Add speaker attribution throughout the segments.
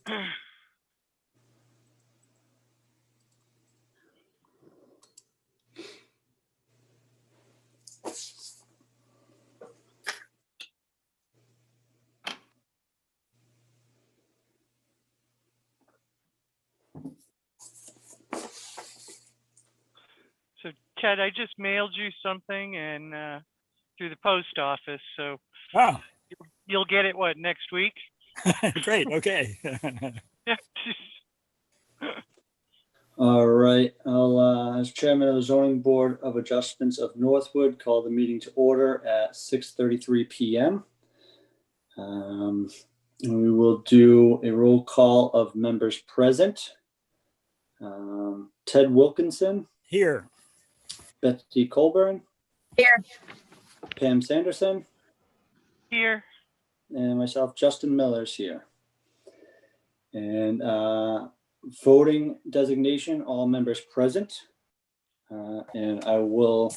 Speaker 1: So Ted, I just mailed you something and through the post office, so
Speaker 2: Oh,
Speaker 1: you'll get it next week?
Speaker 2: great. Okay.
Speaker 1: Yeah.
Speaker 3: All right, I'll, as chairman of the zoning board of adjustments of Northwood, call the meeting to order at 6:33 p.m. We will do a roll call of members present. Ted Wilkinson,
Speaker 2: Here.
Speaker 3: Betsy Colburn,
Speaker 4: Here.
Speaker 3: Pam Sanderson,
Speaker 1: Here.
Speaker 3: and myself, Justin Miller's here. And voting designation, all members present. And I will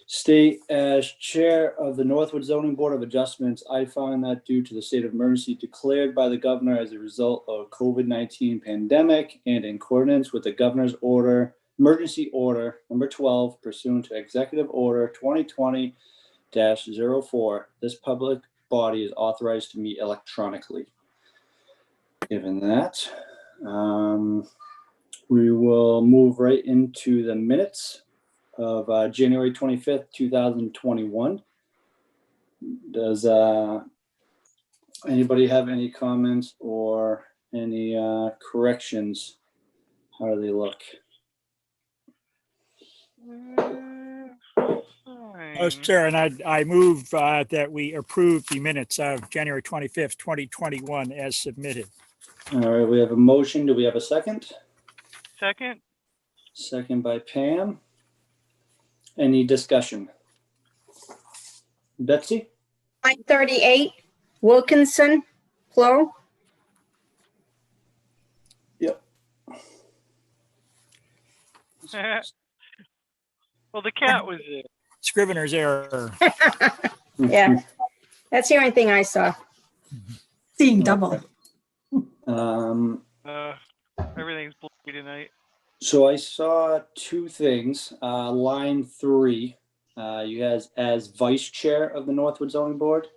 Speaker 3: state as chair of the Northwood Zoning Board of Adjustments, I find that due to the state of emergency declared by the governor as a result of COVID-19 pandemic and in accordance with the governor's order, emergency order number 12 pursuant to executive order 2020-04, this public body is authorized to meet electronically. Given that, we will move right into the minutes of January 25th, 2021. Does anybody have any comments or any corrections? How do they look?
Speaker 2: Oh, sir, and I move that we approve the minutes of January 25th, 2021 as submitted.
Speaker 3: All right, we have a motion. Do we have a second?
Speaker 1: Second?
Speaker 3: Second by Pam. Any discussion? Betsy?
Speaker 4: Line 38, Wilkinson, Flo.
Speaker 3: Yep.
Speaker 1: Well, the cat was there.
Speaker 2: Scrivener's error.
Speaker 4: Yeah, that's the only thing I saw.
Speaker 5: Seeing double.
Speaker 1: Everything's blurry tonight.
Speaker 3: So I saw two things. Line 3, you guys as vice chair of the Northwood Zoning Board.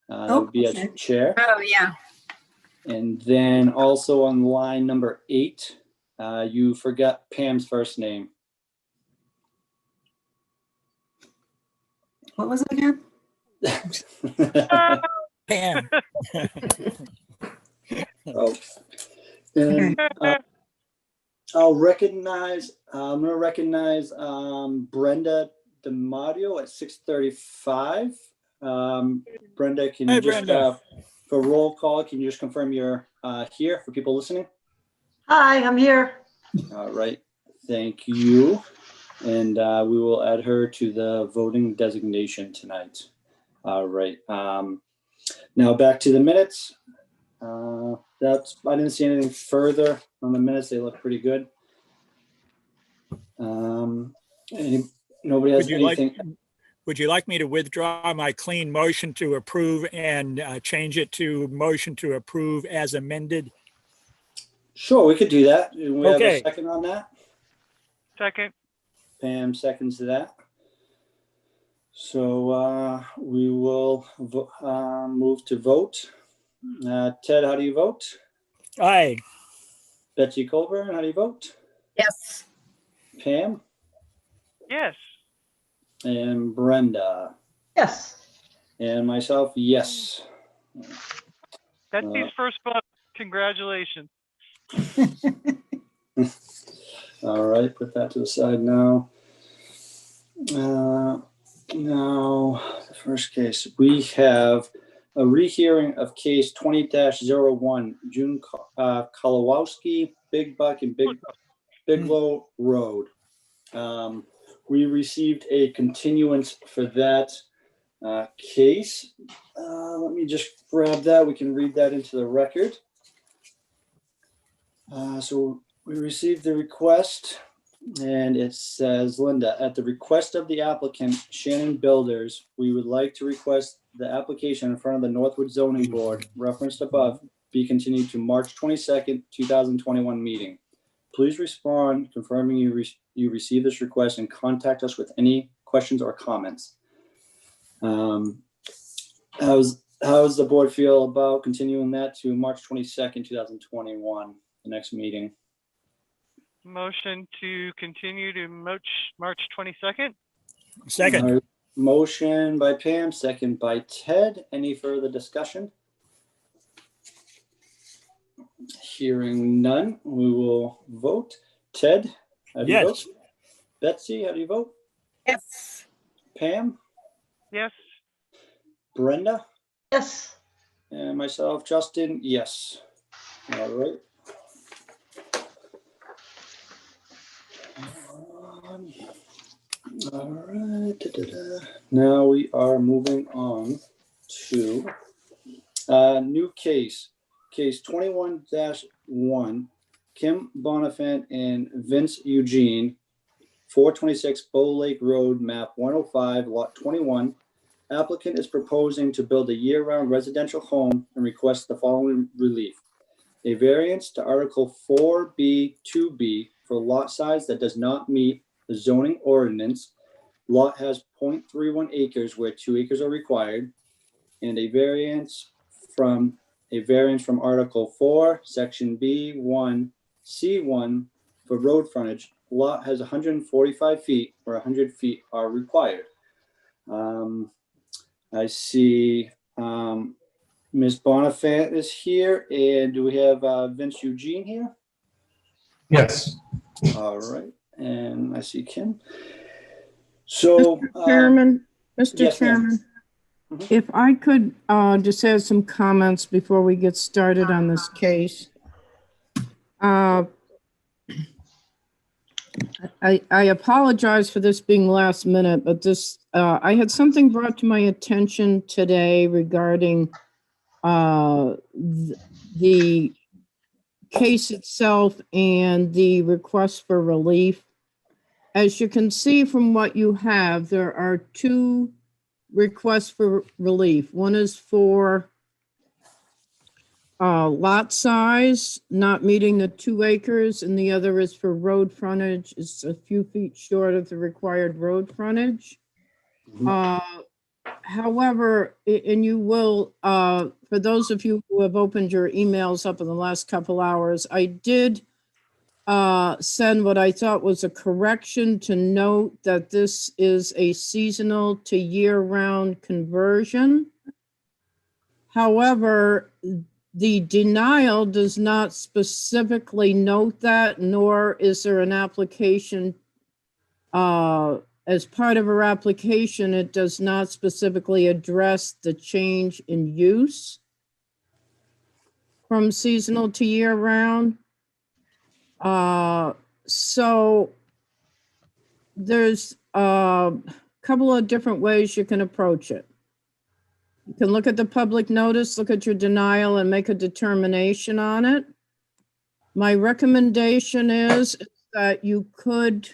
Speaker 3: That would be as
Speaker 5: okay.
Speaker 3: chair.
Speaker 4: Oh, yeah.
Speaker 3: And then also on line number 8, you forgot Pam's first name.
Speaker 5: What was it again?
Speaker 2: Pam.
Speaker 3: Oh. And I'll recognize, I'm going to recognize Brenda DiMaggio at 6:35. Brenda, can you
Speaker 2: Hi,
Speaker 3: just,
Speaker 2: Brenda.
Speaker 3: for roll call, can you just confirm you're here for people listening?
Speaker 5: Hi, I'm here.
Speaker 3: All right, thank you. And we will add her to the voting designation tonight. All right. Now back to the minutes. I didn't see anything further on the minutes. They look pretty good. Nobody has anything.
Speaker 2: Would you like me to withdraw my clean motion to approve and change it to motion to approve as amended?
Speaker 3: Sure, we could do that. Do we have
Speaker 2: Okay.
Speaker 3: a second on that?
Speaker 1: Second?
Speaker 3: Pam seconds that. So we will move to vote. Ted, how do you vote?
Speaker 2: Aye.
Speaker 3: Betsy Colburn, how do you vote?
Speaker 4: Yes.
Speaker 3: Pam
Speaker 1: Yes.
Speaker 3: and Brenda
Speaker 5: Yes.
Speaker 3: and myself, yes.
Speaker 1: Betsy's first vote. Congratulations.
Speaker 3: All right, put that to the side now. Now, the first case, we have a rehearing of case 20-01, June Kolowski, Big Buck and Biglow Road. We received a continuance for that case. Let me just grab that. We can read that into the record. So we received the request, and it says, Linda, at the request of the applicant, Shannon Builders, we would like to request the application in front of the Northwood Zoning Board referenced above be continued to March 22nd, 2021 meeting. Please respond confirming you received this request and contact us with any questions or comments. How's the board feel about continuing that to March 22nd, 2021, the next meeting?
Speaker 1: Motion to continue to March 22nd.
Speaker 2: Second.
Speaker 3: All right, motion by Pam, second by Ted. Any further discussion? Hearing none, we will vote. Ted, how do you vote?
Speaker 2: Yes.
Speaker 3: Betsy, how do you vote?
Speaker 4: Yes.
Speaker 3: Pam,
Speaker 1: Yes.
Speaker 3: Brenda,
Speaker 5: Yes.
Speaker 3: and myself, Justin, yes. All right. All right. Now we are moving on to new case 21-1, Kim Bonifant and Vince Eugene, 426 Bow Lake Road, map 105, lot 21. Applicant is proposing to build a year-round residential home and requests the following relief: a variance to Article 4B 2B for lot size that does not meet the zoning ordinance. Lot has 0.31 acres where 2 acres are required, and a variance from Article 4, Section B1, C1 for road frontage. Lot has 145 feet where 100 feet are required. I see Ms. Bonifant is here, and do we have Vince Eugene here?
Speaker 6: Yes.
Speaker 3: All right, and I see Kim. So,
Speaker 7: Chairman, Mr.
Speaker 3: yes, ma'am.
Speaker 7: Chairman,
Speaker 3: Mhm.
Speaker 7: if I could just add some comments before we get started on this case. I apologize for this being last minute, but I had something brought to my attention today regarding the case itself and the request for relief. As you can see from what you have, there are 2 requests for relief. One is for lot size not meeting the 2 acres, and the other is for road frontage. It's a few feet short of the required road frontage. However, and you will, for those of you who have opened your emails up in the last couple hours, I did send what I thought was a correction to note that this is a seasonal to year-round conversion. However, the denial does not specifically note that, nor is there an application. As part of her application, it does not specifically address the change in use from seasonal to year-round. So there's a couple of different ways you can approach it. You can look at the public notice, look at your denial, and make a determination on it. My recommendation is that you could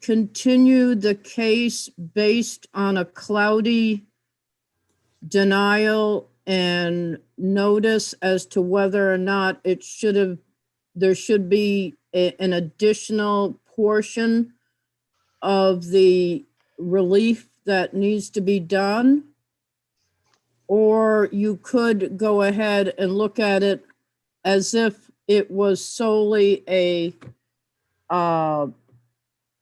Speaker 7: continue the case based on a cloudy denial and notice as to whether or not there should be an additional portion of the relief that needs to be done. Or you could go ahead and look at it as if it was solely a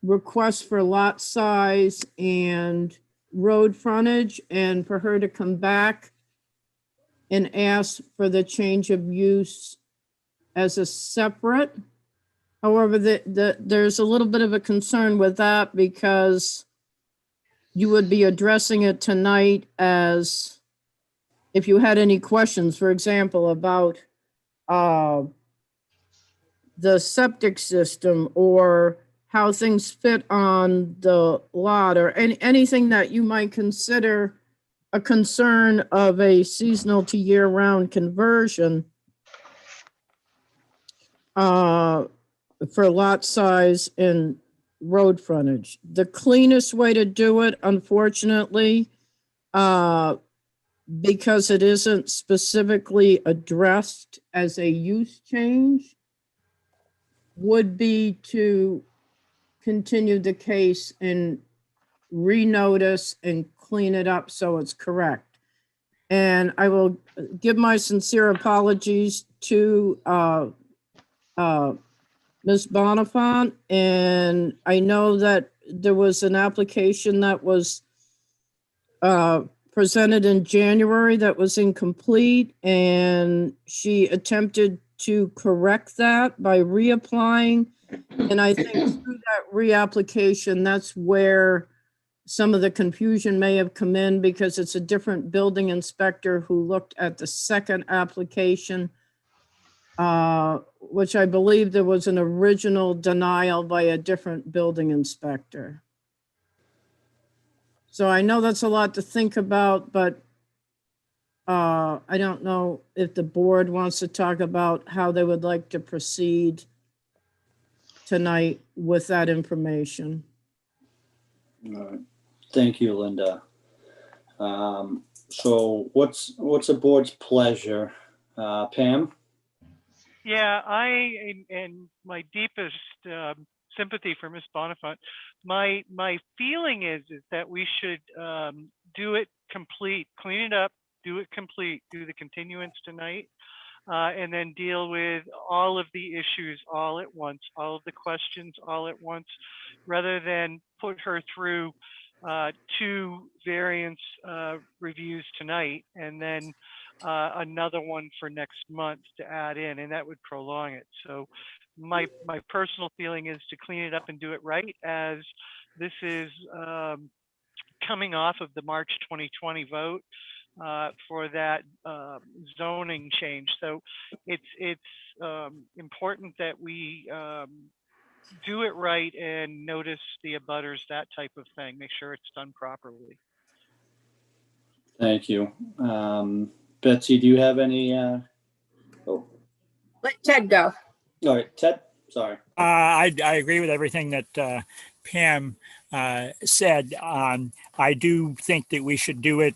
Speaker 7: request for lot size and road frontage, and for her to come back and ask for the change of use as a separate. However, there's a little bit of a concern with that because you would be addressing it tonight as if you had any questions, for example, about the septic system or how things fit on the lot, or anything that you might consider a concern of a seasonal to year-round conversion for lot size and road frontage. The cleanest way to do it, unfortunately, because it isn't specifically addressed as a use change, would be to continue the case and renotice and clean it up so it's correct. And I will give my sincere apologies to Ms. Bonifant. And I know that there was an application that was presented in January that was incomplete, and she attempted to correct that by reapplying. And I think through that reapplication, that's where some of the confusion may have come in, because it's a different building inspector who looked at the second application, which I believe there was an original denial by a different building inspector. So I know that's a lot to think about, but I don't know if the board wants to talk about how they would like to proceed tonight with that information.
Speaker 3: All right. Thank you, Linda. So what's the board's pleasure? Pam?
Speaker 1: Yeah, and my deepest sympathy for Ms. Bonifant. My feeling is that we should do it complete, clean it up, do it complete, do the continuance tonight, and then deal with all of the issues all at once, all of the questions all at once, rather than put her through 2 variance reviews tonight and then another one for next month to add in, and that would prolong it. So my personal feeling is to clean it up and do it right, as this is coming off of the March 2020 vote for that zoning change. So it's important that we do it right and notice the abutters, that type of thing, make sure it's done properly.
Speaker 3: Thank you. Betsy, do you have any?
Speaker 4: Let Ted go.
Speaker 3: All right, Ted, sorry.
Speaker 2: I agree with everything that Pam said. I do think that we should do it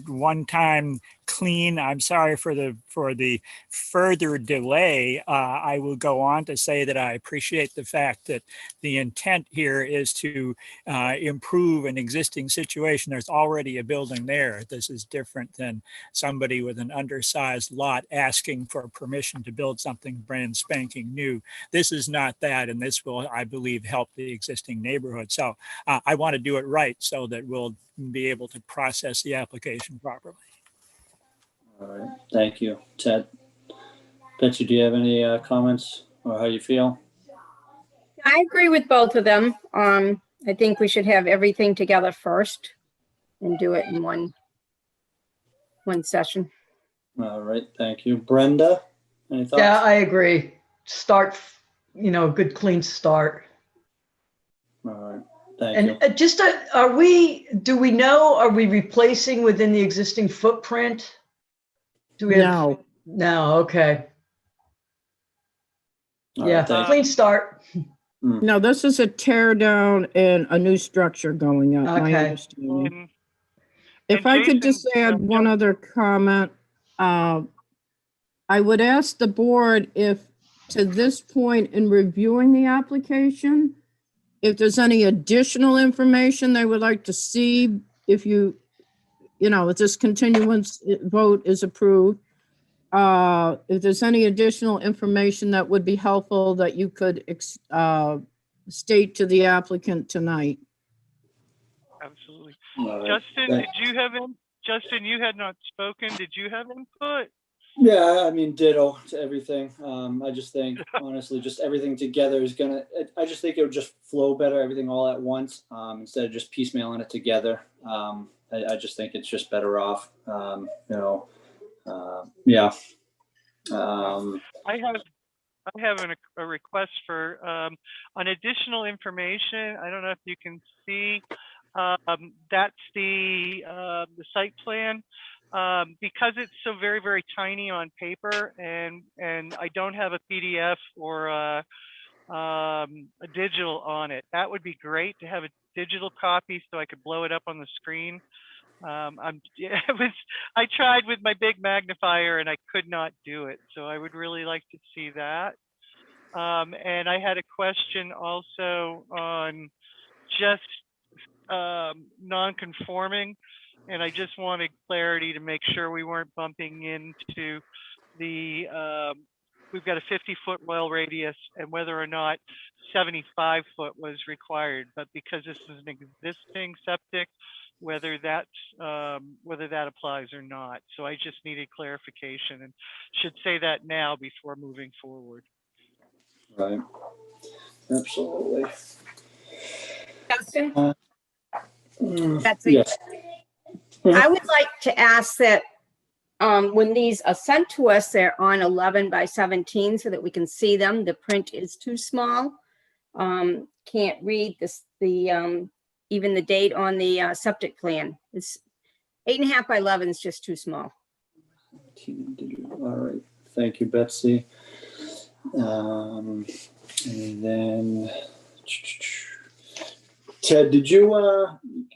Speaker 2: one time clean. I'm sorry for the further delay. I will go on to say that I appreciate the fact that the intent here is to improve an existing situation. There's already a building there. This is different than somebody with an undersized lot asking for permission to build something brand spanking new. This is not that, and this will, I believe, help the existing neighborhood. So I want to do it right so that we'll be able to process the application properly.
Speaker 3: All right, thank you, Ted. Betsy, do you have any comments or how you feel?
Speaker 4: I agree with both of them. I think we should have everything together first and do it in one session.
Speaker 3: All right, thank you. Brenda, any thoughts?
Speaker 5: Yeah, I agree. Start, good clean start.
Speaker 3: All right, thank you.
Speaker 5: And just, are we replacing within the existing footprint? Do we have?
Speaker 7: No,
Speaker 5: No, okay.
Speaker 3: All
Speaker 5: Yeah,
Speaker 3: right, thank
Speaker 5: clean start.
Speaker 7: no, this is a tear down and a new structure going up, my
Speaker 5: Okay.
Speaker 7: understanding.
Speaker 1: And
Speaker 7: If I could
Speaker 1: Jason,
Speaker 7: just add one other comment, I would ask the board if, to this point in reviewing the application, if there's any additional information they would like to see, if if this continuance vote is approved, if there's any additional information that would be helpful that you could state to the applicant tonight.
Speaker 1: absolutely.
Speaker 3: All right,
Speaker 1: Justin,
Speaker 3: thank-
Speaker 1: did you have Justin, you had not spoken. Did you have input?
Speaker 3: Yeah, I mean, ditto to everything. I just think, honestly, just everything together is I just think it would just flow better, everything all at once, instead of just piecemealing it together. I just think it's just better off, yeah.
Speaker 1: I have a request for on additional information. I don't know if you can see. That's the site plan. Because it's so very, very tiny on paper, and I don't have a PDF or a digital on it. That would be great to have a digital copy so I could blow it up on the screen. I tried with my big magnifier and I could not do it. So I would really like to see that. And I had a question also on just non-conforming, and I just wanted clarity to make sure we weren't bumping into the, we've got a 50-foot well radius and whether or not 75-foot was required, but because this is an existing septic, whether that applies or not. So I just needed clarification and should say that now before moving forward.
Speaker 3: Right. Absolutely.
Speaker 4: Justin,
Speaker 3: Mm,
Speaker 4: a-
Speaker 3: yes.
Speaker 4: I would like to ask that when these are sent to us, they're on 11 by 17 so that we can see them. The print is too small. Can't read even the date on the septic plan. It's 8.5 by 11 is just too small.
Speaker 3: All right. Thank you, Betsy. And then Ted, did you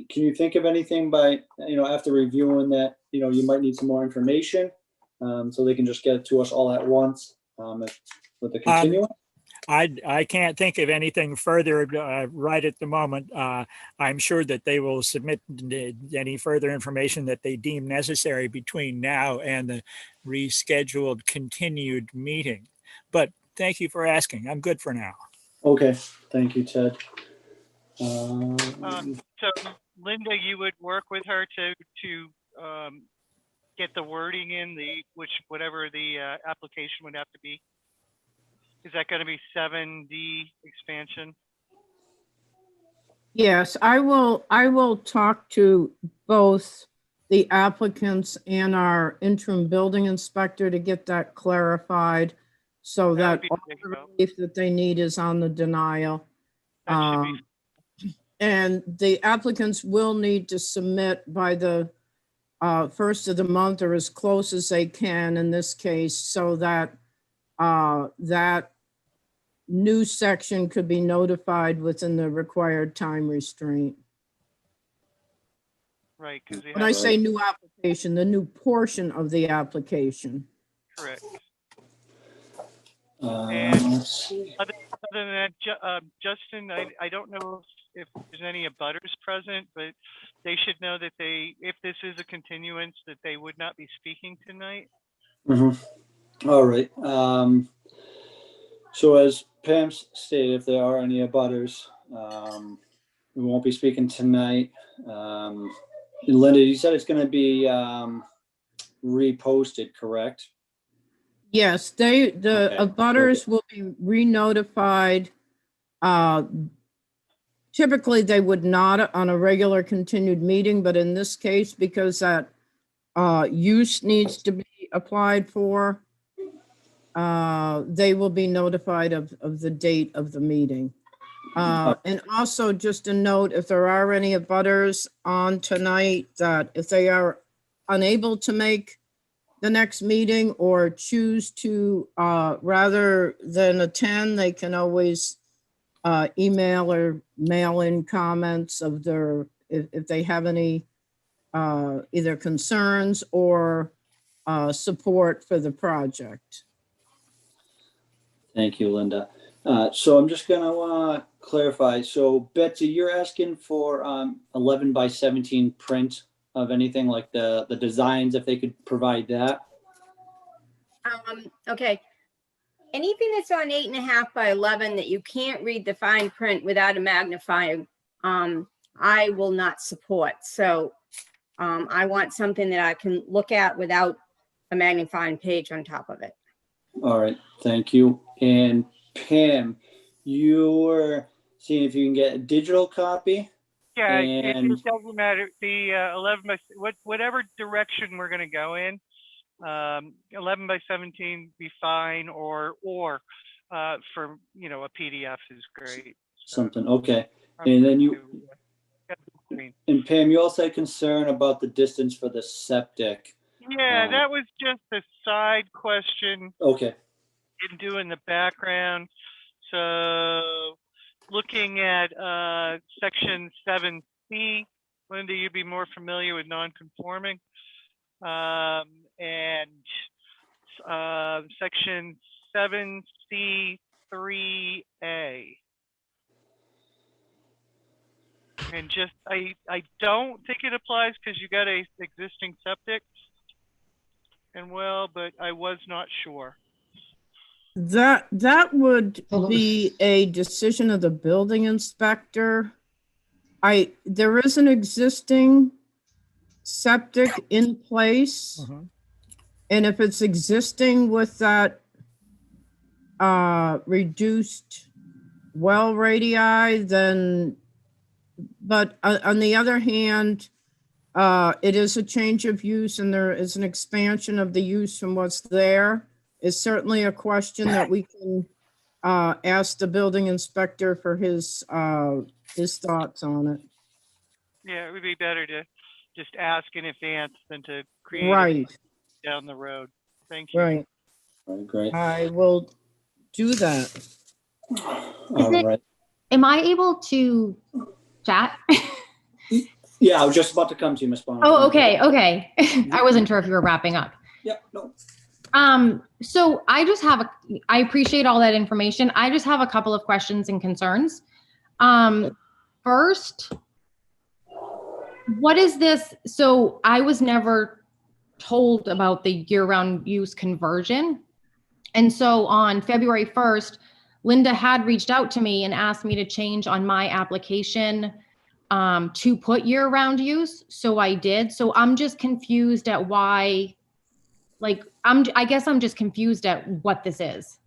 Speaker 3: can you think of anything by after reviewing that you might need some more information so they can just get it to us all at once with the continuum?
Speaker 2: I can't think of anything further right at the moment. I'm sure that they will submit any further information that they deem necessary between now and the rescheduled continued meeting. But thank you for asking. I'm good for now.
Speaker 3: Okay, thank you, Ted.
Speaker 1: So Linda, you would work with her to get the wording in whatever the application would have to be. Is that going to be 7D expansion?
Speaker 7: Yes, I will talk to both the applicants and our interim building inspector to get that clarified so
Speaker 1: That
Speaker 7: that
Speaker 1: would be
Speaker 7: all
Speaker 1: big
Speaker 7: the
Speaker 1: help.
Speaker 7: relief that they need is on the denial.
Speaker 1: That should be
Speaker 7: And the applicants will need to submit by the first of the month or as close as they can in this case, so that that new section could be notified within the required time restraint.
Speaker 1: right, because
Speaker 7: When I say new application, the new portion of the application.
Speaker 1: correct.
Speaker 3: Let's see.
Speaker 1: Other than that, Justin, I don't know if there's any abutters present, but they should know that if this is a continuance, that they would not be speaking tonight.
Speaker 3: All right. So as Pam stated, if there are any abutters, we won't be speaking tonight. Linda, you said it's going to be reposted, correct?
Speaker 7: Yes, the
Speaker 3: Okay,
Speaker 7: abutters will be re-notified. Typically, they would not on a regular continued meeting, but in this case, because that use needs to be applied for, they will be notified of the date of the meeting. And also just a note, if there are any abutters on tonight, that if they are unable to make the next meeting or choose to, rather than attend, they can always email or mail in comments of if they have any either concerns or support for the project.
Speaker 3: Thank you, Linda. So I'm just going to clarify. So Betsy, you're asking for 11 by 17 print of anything like the designs, if they could provide that.
Speaker 4: Okay. Anything that's on 8.5 by 11 that you can't read the fine print without a magnifier, I will not support. So I want something that I can look at without a magnifying page on top of it.
Speaker 3: All right, thank you. And Pam, you were seeing if you can get a digital copy.
Speaker 1: Yeah,
Speaker 3: And
Speaker 1: it doesn't matter. The 11 by whatever direction we're going to go in, 11 by 17 be fine, or for a PDF is great.
Speaker 3: something, okay. And then and Pam, you also had concern about the distance for the septic.
Speaker 1: Yeah, that was just a side question.
Speaker 3: Okay.
Speaker 1: Didn't do in the background. So looking at section 7C, Linda, you'd be more familiar with non-conforming. And section 7C3A. And just, I don't think it applies because you got a existing septic and well, but I was not sure.
Speaker 7: That would
Speaker 5: Hold on.
Speaker 7: be a decision of the building inspector. There is an existing septic in place.
Speaker 2: Mhm.
Speaker 7: And if it's existing with that reduced well radii, then, but on the other hand, it is a change of use and there is an expansion of the use from what's there. It's certainly a question that we can ask the building inspector for his thoughts on it.
Speaker 1: Yeah, it would be better to just ask in advance than to create it
Speaker 7: Right,
Speaker 1: down the road. Thank you.
Speaker 7: right.
Speaker 3: All right, great.
Speaker 7: I will do that.
Speaker 3: All
Speaker 8: it-
Speaker 3: right.
Speaker 8: Am I able to chat?
Speaker 3: Yeah, I was just about to come to you, Ms. Bonner.
Speaker 8: Oh, okay, okay. I wasn't sure if you were wrapping up.
Speaker 3: Yep, no.
Speaker 8: So I just have I appreciate all that information. I just have a couple of questions and concerns. First, what is this? So I was never told about the year-round use conversion. And so on February 1st, Linda had reached out to me and asked me to change on my application to put year-round use. So I did. So I'm just confused at why, like, I guess I'm just confused at what this is.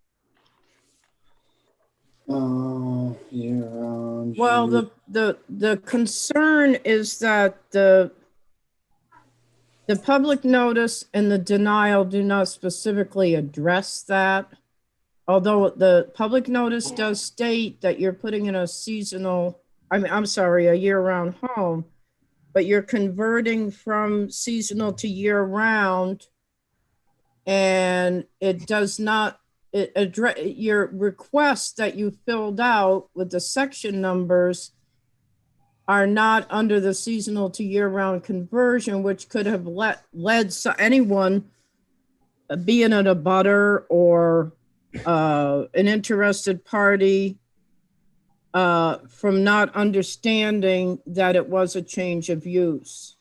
Speaker 3: Oh, year-round.
Speaker 7: Well, the concern is that the public notice and the denial do not specifically address that. Although the public notice does state that you're putting in a a year-round home, but you're converting from seasonal to year-round. And it does not, address your requests that you filled out with the section numbers are not under the seasonal to year-round conversion, which could have led anyone, being an abutter or an interested party, from not understanding that it was a change of use.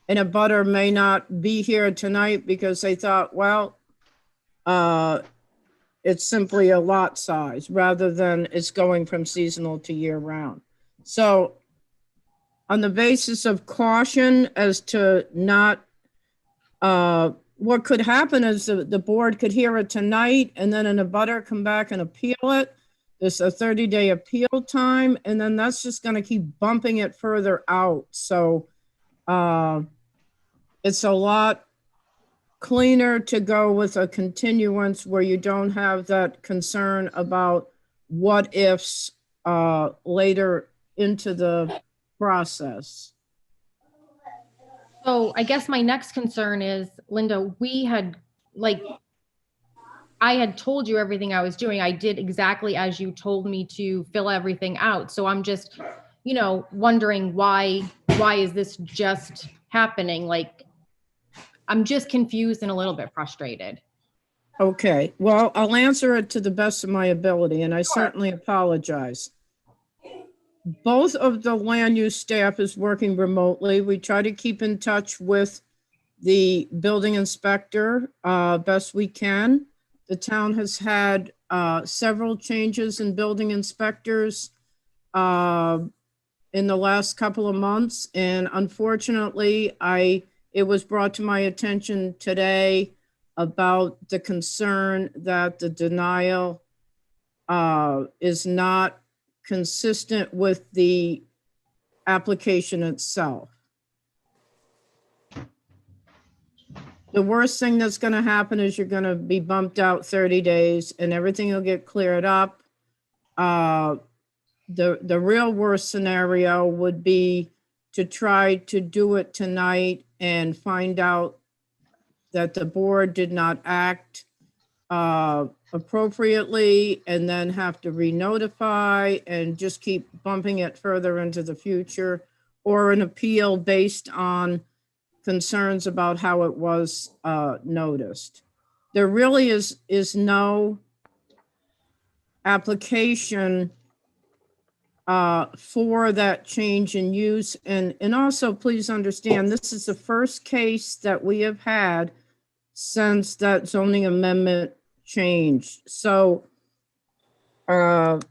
Speaker 7: And a abutter may not be here tonight because they thought, well, it's simply a lot size rather than it's going from seasonal to year round. So on the basis of caution as to not, what could happen is the board could hear it tonight and then an abutter come back and appeal it. There's a 30-day appeal time, and then that's just going to keep bumping it further out. So it's a lot cleaner to go with a continuance where you don't have that concern about what ifs later into the process.
Speaker 8: So I guess my next concern is, Linda, I had told you everything I was doing. I did exactly as you told me to fill everything out. So I'm just, wondering why is this just happening? Like, I'm just confused and a little bit frustrated.
Speaker 7: Okay, well, I'll answer it to the best of my ability, and I certainly apologize. Both of the land use staff is working remotely. We try to keep in touch with the building inspector best we can. The town has had several changes in building inspectors in the last couple of months. And unfortunately, it was brought to my attention today about the concern that the denial is not consistent with the application itself. The worst thing that's going to happen is you're going to be bumped out 30 days and everything will get cleared up. The real worst scenario would be to try to do it tonight and find out that the board did not act appropriately and then have to re-notify and just keep bumping it further into the future. or an appeal based on concerns about how it was noticed. There really is no application for that change in use. And also, please understand, this is the first case that we have had since that zoning amendment changed. So it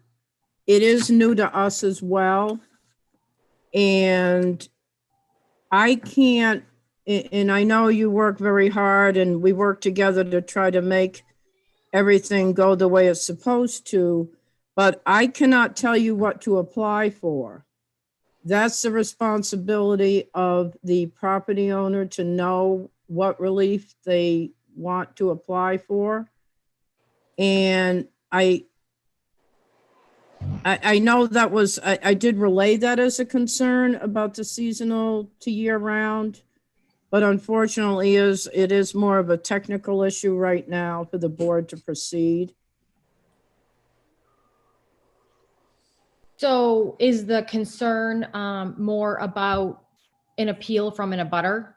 Speaker 7: is new to us as well. And I can't, and I know you work very hard and we work together to try to make everything go the way it's supposed to, but I cannot tell you what to apply for. That's the responsibility of the property owner to know what relief they want to apply for. And I know that was, I did relay that as a concern about the seasonal to year round, but unfortunately it is more of a technical issue right now for the board to proceed.
Speaker 8: So is the concern more about an appeal from an abutter?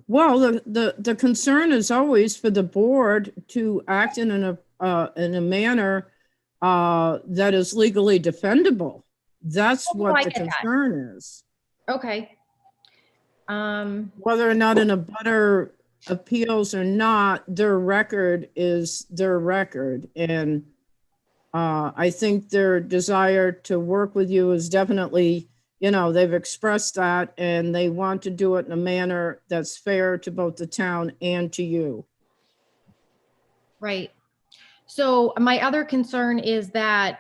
Speaker 7: Well, the concern is always for the board to act in a manner that is legally defendable. That's
Speaker 8: Oh, I
Speaker 7: what the
Speaker 8: get that.
Speaker 7: concern is.
Speaker 8: Okay.
Speaker 7: Whether or not an abutter appeals or not, their record is their record. And I think their desire to work with you is definitely, they've expressed that and they want to do it in a manner that's fair to both the town and to you.
Speaker 8: Right. So my other concern is that,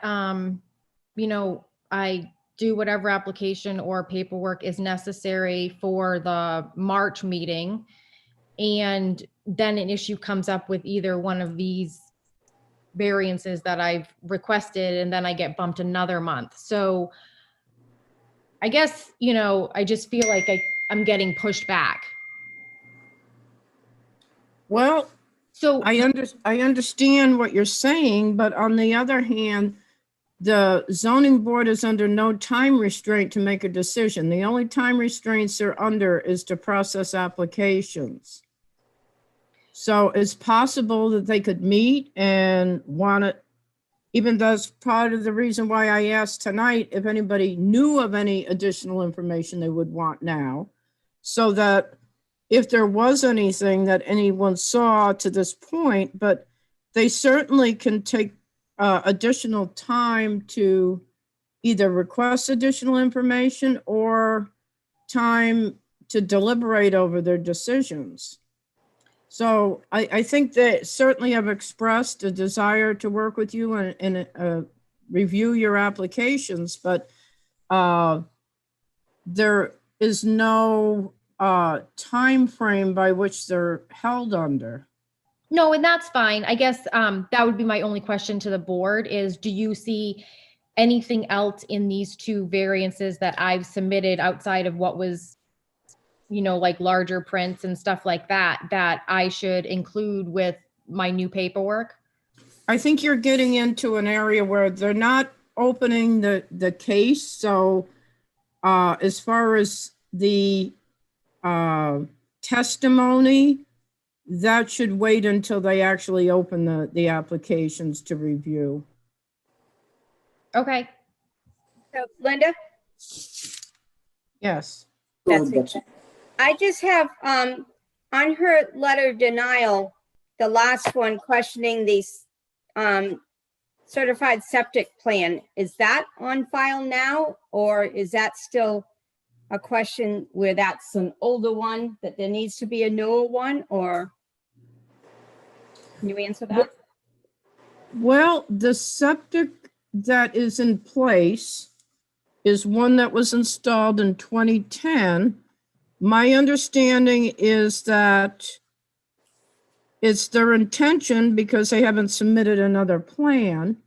Speaker 8: I do whatever application or paperwork is necessary for the March meeting. And then an issue comes up with either one of these variances that I've requested, and then I get bumped another month. So I guess, I just feel like I'm getting pushed back.
Speaker 7: Well,
Speaker 8: So
Speaker 7: I understand what you're saying, but on the other hand, the zoning board is under no time restraint to make a decision. The only time restraints they're under is to process applications. So it's possible that they could meet and want to, even that's part of the reason why I asked tonight if anybody knew of any additional information they would want now, so that if there was anything that anyone saw to this point, but they certainly can take additional time to either request additional information or time to deliberate over their decisions. So I think they certainly have expressed a desire to work with you and review your applications, but there is no time frame by which they're held under.
Speaker 8: no, and that's fine. I guess that would be my only question to the board is, do you see anything else in these two variances that I've submitted outside of what was, like larger prints and stuff like that, that I should include with my new paperwork?
Speaker 7: I think you're getting into an area where they're not opening the case. So as far as the testimony, that should wait until they actually open the applications to review.
Speaker 8: Okay.
Speaker 4: So Linda,
Speaker 7: Yes.
Speaker 3: Go
Speaker 4: That's
Speaker 3: ahead,
Speaker 4: it.
Speaker 3: Betsy.
Speaker 4: I just have, on her letter of denial, the last one questioning the certified septic plan, is that on file now? Or is that still a question where that's an older one that there needs to be a newer one, or can you answer that?
Speaker 7: Well, the septic that is in place is one that was installed in 2010. My understanding is that it's their intention, because they haven't submitted another plan,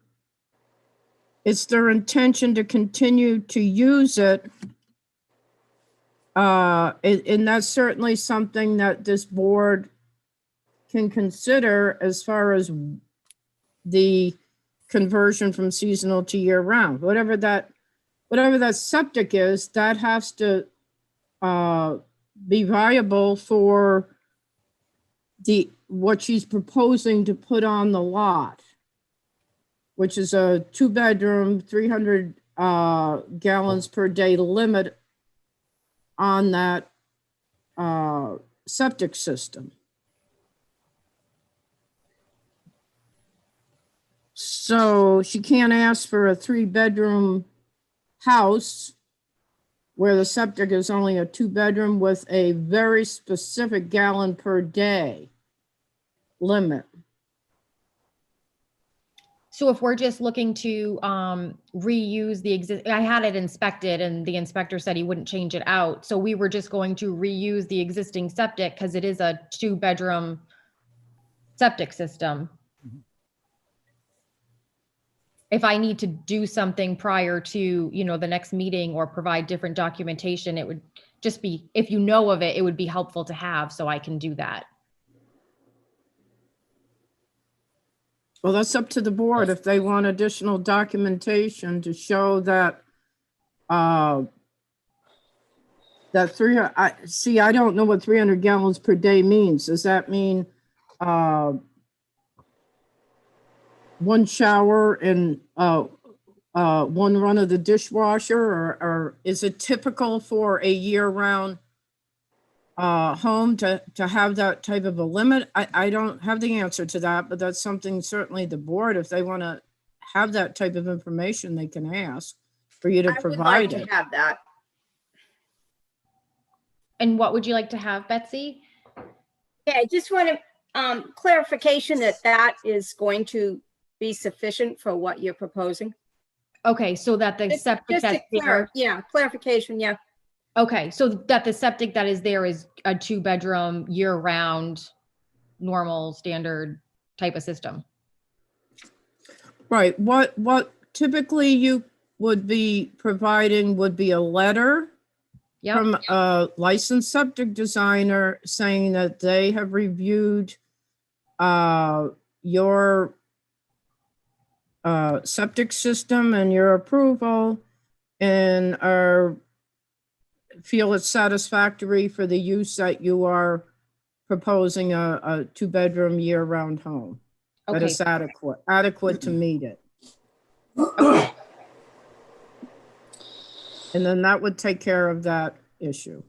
Speaker 7: it's their intention to continue to use it. And that's certainly something that this board can consider as far as the conversion from seasonal to year round. Whatever that septic is, that has to be viable for what she's proposing to put on the lot, which is a 2-bedroom, 300 gallons per day limit on that septic system. So she can't ask for a 3-bedroom house where the septic is only a 2-bedroom with a very specific gallon per day limit.
Speaker 8: So if we're just looking to reuse the I had it inspected and the inspector said he wouldn't change it out. So we were just going to reuse the existing septic because it is a 2-bedroom septic system. If I need to do something prior to, the next meeting or provide different documentation, it would just be, if you know of it, it would be helpful to have so I can do that.
Speaker 7: Well, that's up to the board if they want additional documentation to show that I don't know what 300 gallons per day means. Does that mean one shower and one run of the dishwasher, or is it typical for a year-round home to have that type of a limit? I don't have the answer to that, but that's something certainly the board, if they want to have that type of information, they can ask for you to
Speaker 4: I would like
Speaker 7: provide
Speaker 4: to
Speaker 7: it.
Speaker 4: have that.
Speaker 8: And what would you like to have, Betsy?
Speaker 4: Yeah, I just want to clarification that is going to be sufficient for what you're proposing.
Speaker 8: Okay, so that the septic that's there.
Speaker 4: Yeah, clarification, yeah.
Speaker 8: Okay, so that the septic that is there is a 2-bedroom, year-round, normal, standard type of system.
Speaker 7: Right. What typically you would be providing would be a letter
Speaker 8: Yep.
Speaker 7: from a licensed septic designer saying that they have reviewed your septic system and your approval and feel it's satisfactory for the use that you are proposing a 2-bedroom year-round home. That
Speaker 8: Okay.
Speaker 7: is adequate to meet it. And then that would take care of that issue.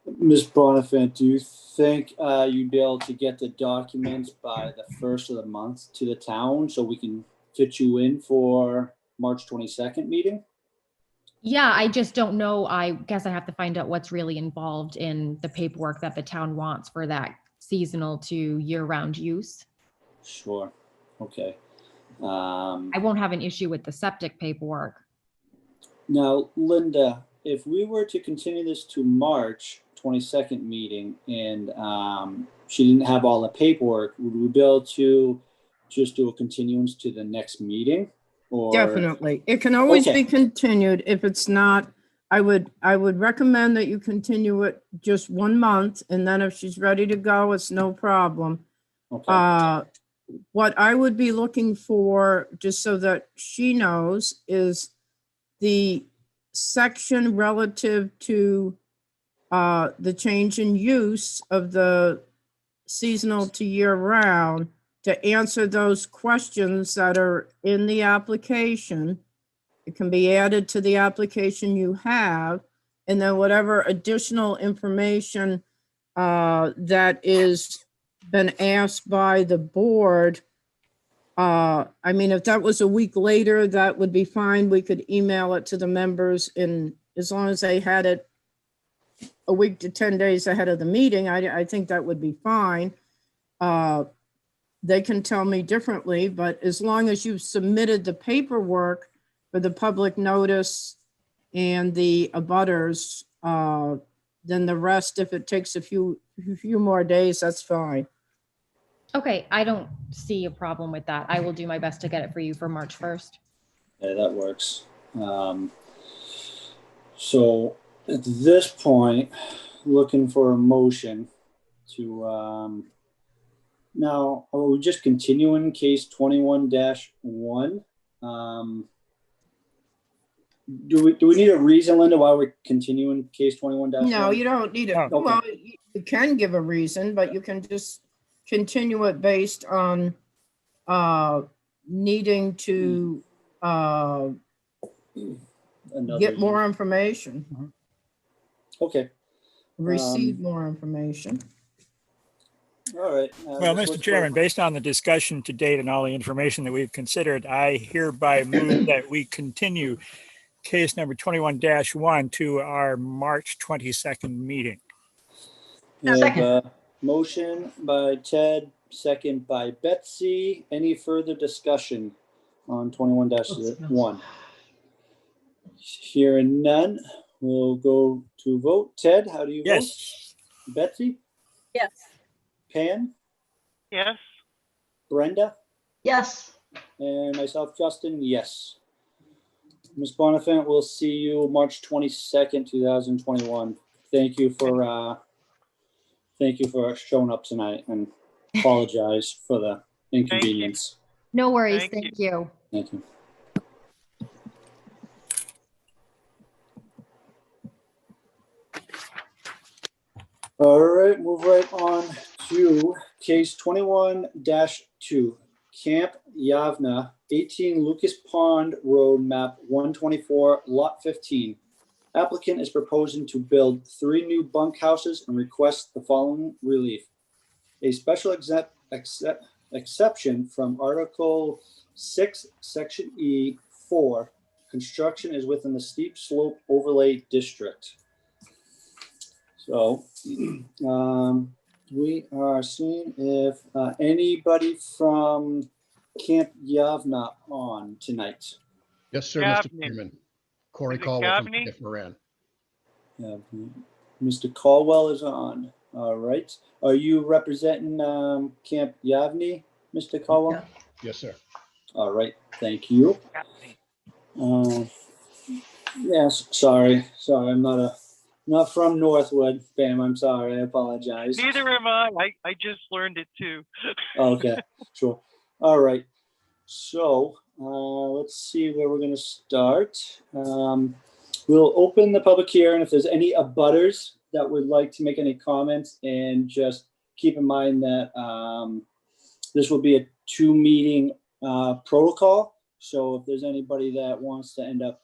Speaker 3: Ms. Bonifant, do you think you'd be able to get the documents by the 1st of the month to the town so we can fit you in for March 22nd meeting?
Speaker 8: Yeah, I just don't know. I guess I have to find out what's really involved in the paperwork that the town wants for that seasonal to year-round use.
Speaker 3: Sure. Okay.
Speaker 8: I won't have an issue with the septic paperwork.
Speaker 3: Now, Linda, if we were to continue this to March 22nd meeting and she didn't have all the paperwork, would we be able to just do a continuance to the next meeting? Or
Speaker 7: Definitely. It can always
Speaker 3: Okay.
Speaker 7: be continued. If it's not, I would recommend that you continue it just 1 month, and then if she's ready to go, it's no problem.
Speaker 3: Okay.
Speaker 7: What I would be looking for, just so that she knows, is the section relative to the change in use of the seasonal to year round, to answer those questions that are in the application. It can be added to the application you have, and then whatever additional information that is been asked by the board. I mean, if that was a week later, that would be fine. We could email it to the members, and as long as they had it a week to 10 days ahead of the meeting, I think that would be fine. They can tell me differently, but as long as you've submitted the paperwork for the public notice and the abutters, then the rest, if it takes a few more days, that's fine.
Speaker 8: Okay, I don't see a problem with that. I will do my best to get it for you for March 1st.
Speaker 3: Yeah, that works. So at this point, looking for a motion to Now, are we just continuing case 21-1? Do we need a reason, Linda, why we're continuing case 21-1?
Speaker 7: No, you don't need it.
Speaker 2: Oh,
Speaker 3: okay.
Speaker 7: Well, you can give a reason, but you can just continue it based on needing to
Speaker 3: Another
Speaker 7: get more information,
Speaker 3: Okay,
Speaker 7: receive more information.
Speaker 3: all right.
Speaker 2: Well,
Speaker 3: let's
Speaker 2: Mr.
Speaker 3: look
Speaker 2: Chairman,
Speaker 3: for-
Speaker 2: based on the discussion to date and all the information that we've considered, I hereby move that we continue case number 21-1 to our March 22nd meeting.
Speaker 3: We have
Speaker 5: Second.
Speaker 3: a motion by Ted, second by Betsy. Any further discussion on 21-1? Hearing none, we'll go to vote. Ted, how do you vote?
Speaker 2: Yes.
Speaker 3: Betsy,
Speaker 4: Yes.
Speaker 3: Pam,
Speaker 1: Yes,
Speaker 3: Brenda,
Speaker 5: Yes.
Speaker 3: and myself, Justin, yes. Ms. Bonifant, we'll see you March 22nd, 2021. Thank you for showing up tonight, and apologize for the inconvenience.
Speaker 8: No worries.
Speaker 1: Thank
Speaker 8: Thank you.
Speaker 3: Thank you. All right, move right on to case 21-2, Camp Yavna, 18 Lucas Pond Road, map 124, lot 15. Applicant is proposing to build 3 new bunkhouses and requests the following relief. A special exception from Article 6, Section E4, construction is within the steep slope overlay district. So we are seeing if anybody from Camp Yavna on tonight.
Speaker 6: Yes, sir,
Speaker 1: Gavney.
Speaker 6: Mr. Chairman. Corey
Speaker 1: Is it
Speaker 6: Caldwell from
Speaker 1: Gavney?
Speaker 6: TIF Moran.
Speaker 3: Mr. Caldwell is on. All right. Are you representing Camp Yavni, Mr. Caldwell?
Speaker 6: Yes, sir.
Speaker 3: All right. Thank you. Yes. Sorry. I'm not from Northwood, Pam. I'm sorry. I apologize.
Speaker 1: neither am I. I just learned it too.
Speaker 3: Okay. Sure. All right. So let's see where we're going to start. We'll open the public hearing. If there's any abutters that would like to make any comments, and just keep in mind that this will be a 2-meeting protocol. So if there's anybody that wants to end up,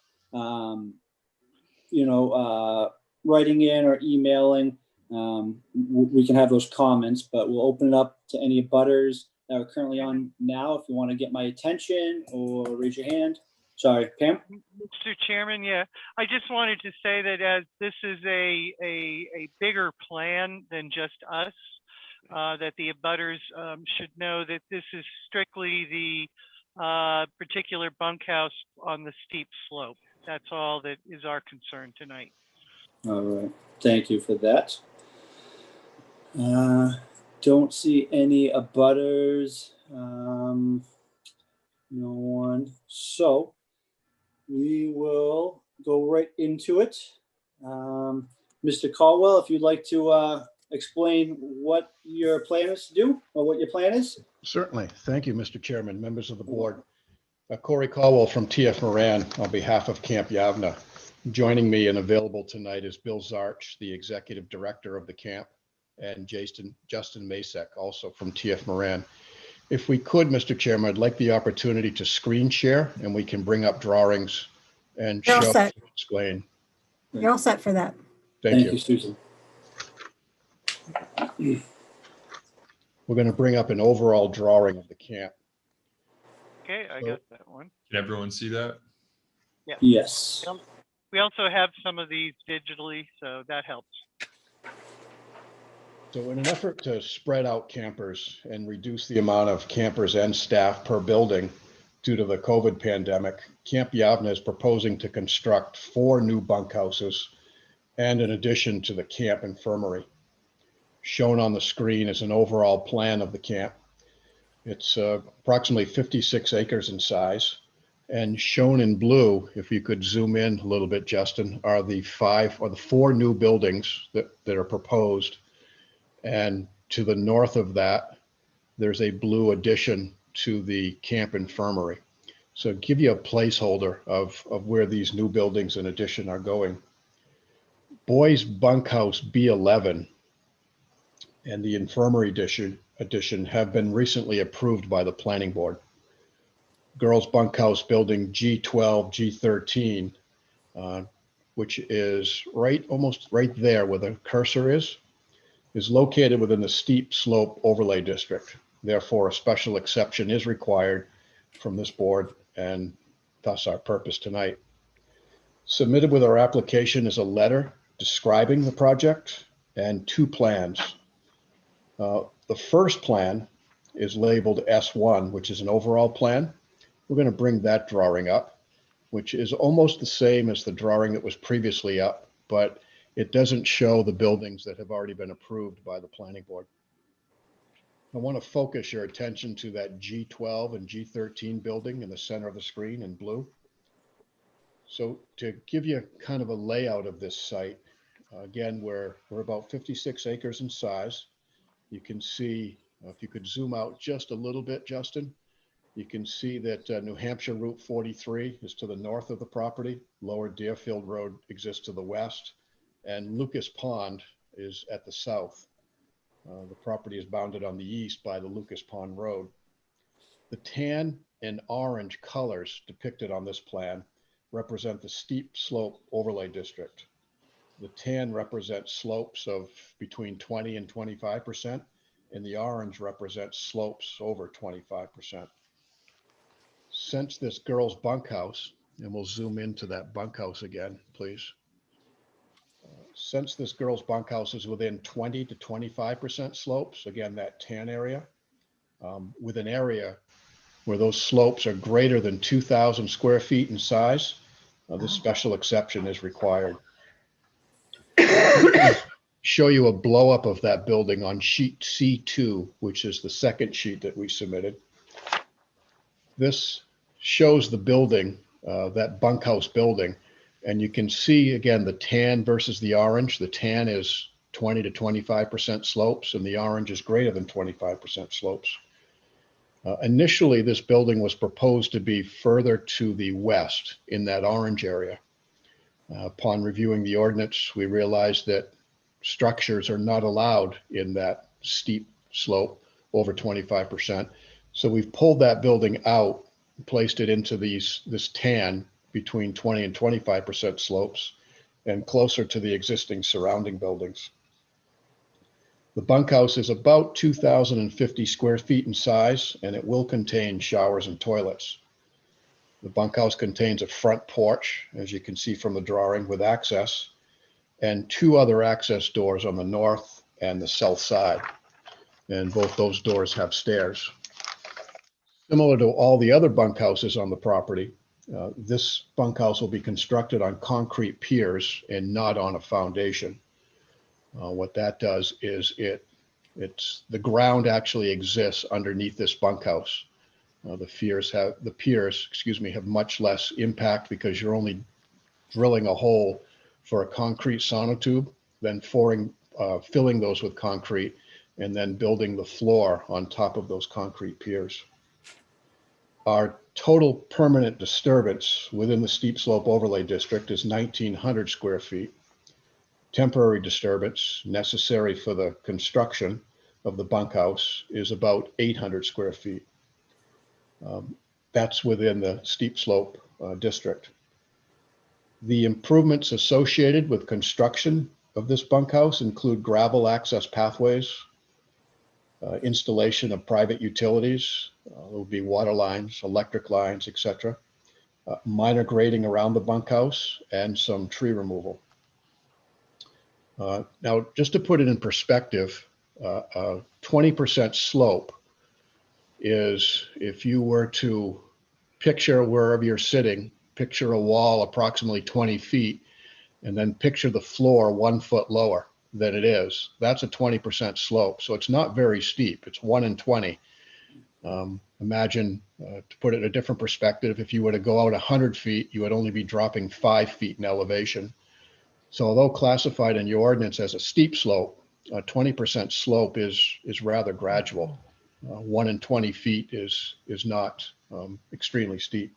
Speaker 3: writing in or emailing, we can have those comments, but we'll open it up to any abutters that are currently on now. If you want to get my attention or raise your hand. Sorry, Pam?
Speaker 1: Mr. Chairman, yeah, I just wanted to say that as this is a bigger plan than just us, that the abutters should know that this is strictly the particular bunkhouse on the steep slope. That's all that is our concern tonight.
Speaker 3: All right. Thank you for that. Don't see any abutters. No one. So we will go right into it. Mr. Caldwell, if you'd like to explain what your plan is to do, or what your plan is.
Speaker 6: Certainly. Thank you, Mr. Chairman, members of the board. Corey Caldwell from TF Moran on behalf of Camp Yavna. Joining me and available tonight is Bill Zarch, the executive director of the camp, and Justin Masek, also from TF Moran. If we could, Mr. Chairman, I'd like the opportunity to screen share, and we can bring up drawings and
Speaker 9: You're all
Speaker 6: show,
Speaker 9: set.
Speaker 6: explain.
Speaker 9: You're all set for that.
Speaker 6: Thank you.
Speaker 3: Susan.
Speaker 6: We're going to bring up an overall drawing of the camp.
Speaker 1: Okay, I got that one.
Speaker 10: Can everyone see that?
Speaker 3: Yes.
Speaker 1: We also have some of these digitally, so that helps.
Speaker 6: So in an effort to spread out campers and reduce the amount of campers and staff per building due to the COVID pandemic, Camp Yavna is proposing to construct 4 new bunkhouses and an addition to the camp infirmary. Shown on the screen is an overall plan of the camp. It's approximately 56 acres in size. And shown in blue, if you could zoom in a little bit, Justin, are the 4 new buildings that are proposed. And to the north of that there's a blue addition to the camp infirmary. So give you a placeholder of where these new buildings in addition are going. Boys Bunkhouse B11 and the infirmary addition have been recently approved by the planning board. Girls Bunkhouse building G12, G13, which is almost right there where the cursor is located within the steep slope overlay district. Therefore, a special exception is required from this board, and thus our purpose tonight. Submitted with our application is a letter describing the project and 2 plans. The first plan is labeled S1, which is an overall plan. We're going to bring that drawing up, which is almost the same as the drawing that was previously up, but it doesn't show the buildings that have already been approved by the planning board. I want to focus your attention to that G12 and G13 building in the center of the screen in blue. So to give you kind of a layout of this site, again, we're about 56 acres in size. You can see, if you could zoom out just a little bit, Justin, you can see that New Hampshire Route 43 is to the north of the property. Lower Deerfield Road exists to the west, and Lucas Pond is at the south. The property is bounded on the east by the Lucas Pond Road. The tan and orange colors depicted on this plan represent the steep slope overlay district. The tan represents slopes of between 20 and 25%, and the orange represents slopes over 25%. Since this girls' bunkhouse, and we'll zoom into that bunkhouse again, please. Since this girls' bunkhouse is within 20 to 25% slopes, again, that tan area, with an area where those slopes are greater than 2,000 square feet in size, this special exception is required. Show you a blow up of that building on sheet C2, which is the second sheet that we submitted. This shows the building, that bunkhouse building, and you can see again the tan versus the orange. The tan is 20 to 25% slopes, and the orange is greater than 25% slopes. Initially, this building was proposed to be further to the west in that orange area. Upon reviewing the ordinance, we realized that structures are not allowed in that steep slope over 25%. So we've pulled that building out, placed it into this tan between 20 and 25% slopes and closer to the existing surrounding buildings. The bunkhouse is about 2,050 square feet in size, and it will contain showers and toilets. The bunkhouse contains a front porch, as you can see from the drawing, with access, and 2 other access doors on the north and the south side. And both those doors have stairs. Similar to all the other bunkhouses on the property, this bunkhouse will be constructed on concrete piers and not on a foundation. What that does is the ground actually exists underneath this bunkhouse. The piers have much less impact because you're only drilling a hole for a concrete sonotube, then filling those with concrete, and then building the floor on top of those concrete piers. Our total permanent disturbance within the steep slope overlay district is 1,900 square feet. Temporary disturbance necessary for the construction of the bunkhouse is about 800 square feet. That's within the steep slope district. The improvements associated with construction of this bunkhouse include gravel access pathways, installation of private utilities. There will be water lines, electric lines, etc. Minor grading around the bunkhouse and some tree removal. Now, just to put it in perspective, 20% slope is, if you were to picture wherever you're sitting, picture a wall approximately 20 feet, and then picture the floor 1 foot lower than it is. That's a 20% slope. So it's not very steep. It's 1 in 20. Imagine, to put it in a different perspective, if you were to go out 100 feet, you would only be dropping 5 feet in elevation. So although classified in your ordinance as a steep slope, a 20% slope is rather gradual. 1 in 20 feet is not extremely steep.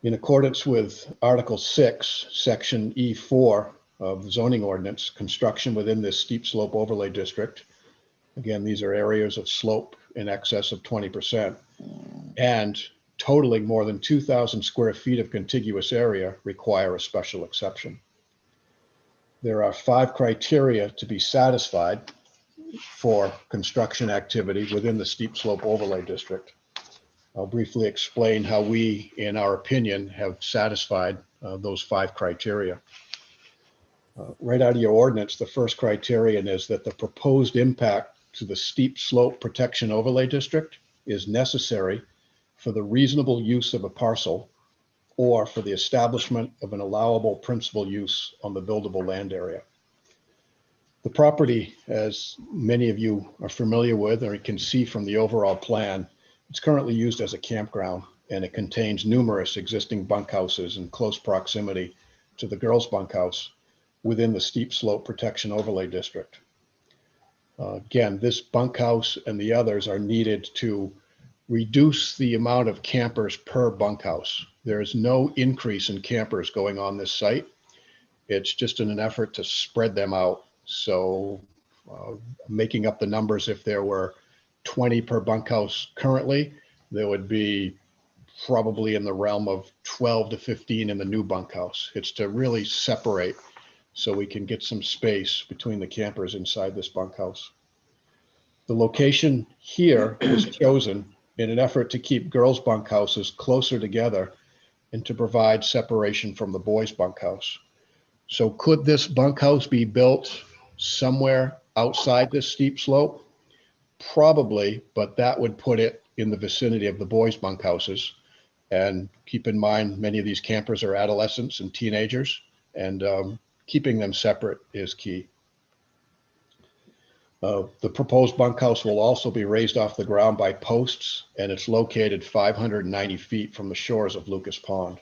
Speaker 6: In accordance with Article 6, Section E4 of the zoning ordinance, construction within this steep slope overlay district, again, these are areas of slope in excess of 20% and totaling more than 2,000 square feet of contiguous area, require a special exception. There are 5 criteria to be satisfied for construction activity within the steep slope overlay district. I'll briefly explain how we, in our opinion, have satisfied those 5 criteria. Right out of your ordinance, the first criterion is that the proposed impact to the steep slope protection overlay district is necessary for the reasonable use of a parcel or for the establishment of an allowable principal use on the buildable land area. The property, as many of you are familiar with or you can see from the overall plan, it's currently used as a campground, and it contains numerous existing bunkhouses in close proximity to the girls' bunkhouse within the steep slope protection overlay district. Again, this bunkhouse and the others are needed to reduce the amount of campers per bunkhouse. There is no increase in campers going on this site. It's just in an effort to spread them out. So making up the numbers, if there were 20 per bunkhouse currently, there would be probably in the realm of 12 to 15 in the new bunkhouse. It's to really separate so we can get some space between the campers inside this bunkhouse. The location here was chosen in an effort to keep girls' bunkhouses closer together and to provide separation from the boys' bunkhouse. So could this bunkhouse be built somewhere outside this steep slope? Probably, but that would put it in the vicinity of the boys' bunkhouses. And keep in mind, many of these campers are adolescents and teenagers, and keeping them separate is key. The proposed bunkhouse will also be raised off the ground by posts, and it's located 590 feet from the shores of Lucas Pond.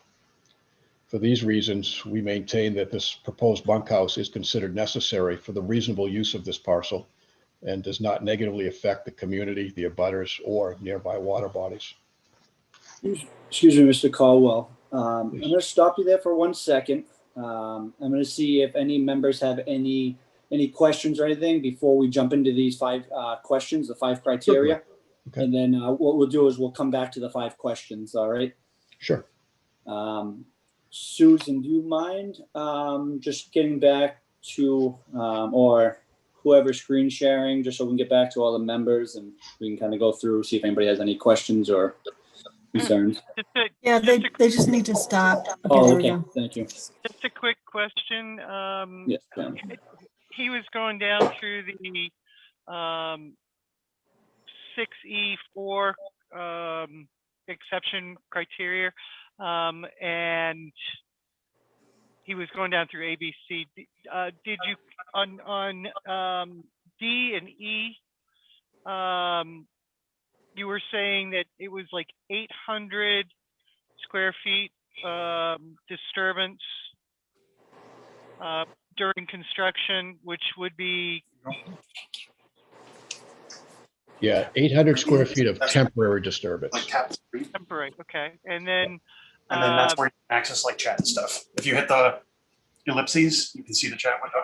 Speaker 6: For these reasons, we maintain that this proposed bunkhouse is considered necessary for the reasonable use of this parcel and does not negatively affect the community, the abutters, or nearby water bodies.
Speaker 3: Excuse me, Mr. Caldwell. I'm going to stop you there for 1 second. I'm going to see if any members have any questions or anything before we jump into these 5 questions, the 5 criteria.
Speaker 6: Okay.
Speaker 3: And then what we'll do is we'll come back to the 5 questions. All right.
Speaker 6: Sure.
Speaker 3: Susan, do you mind just getting back to or whoever screen sharing, just so we can get back to all the members and we can kind of go through, see if anybody has any questions or concerns.
Speaker 9: Yeah, they just need to stop.
Speaker 3: Oh,
Speaker 9: there we
Speaker 3: okay.
Speaker 9: go.
Speaker 3: Thank you.
Speaker 1: Just a quick question.
Speaker 3: Yes, ma'am.
Speaker 1: He was going down through the 6E4 exception criteria, and he was going down through ABC. Did you on D and E? You were saying that it was like 800 square feet disturbance during construction, which would be,
Speaker 6: Yeah, 800 square feet of temporary disturbance.
Speaker 10: Like tab 3.
Speaker 1: temporary. Okay, and then
Speaker 10: That's where you can access like chat and stuff. If you hit the ellipses, you can see the chat window.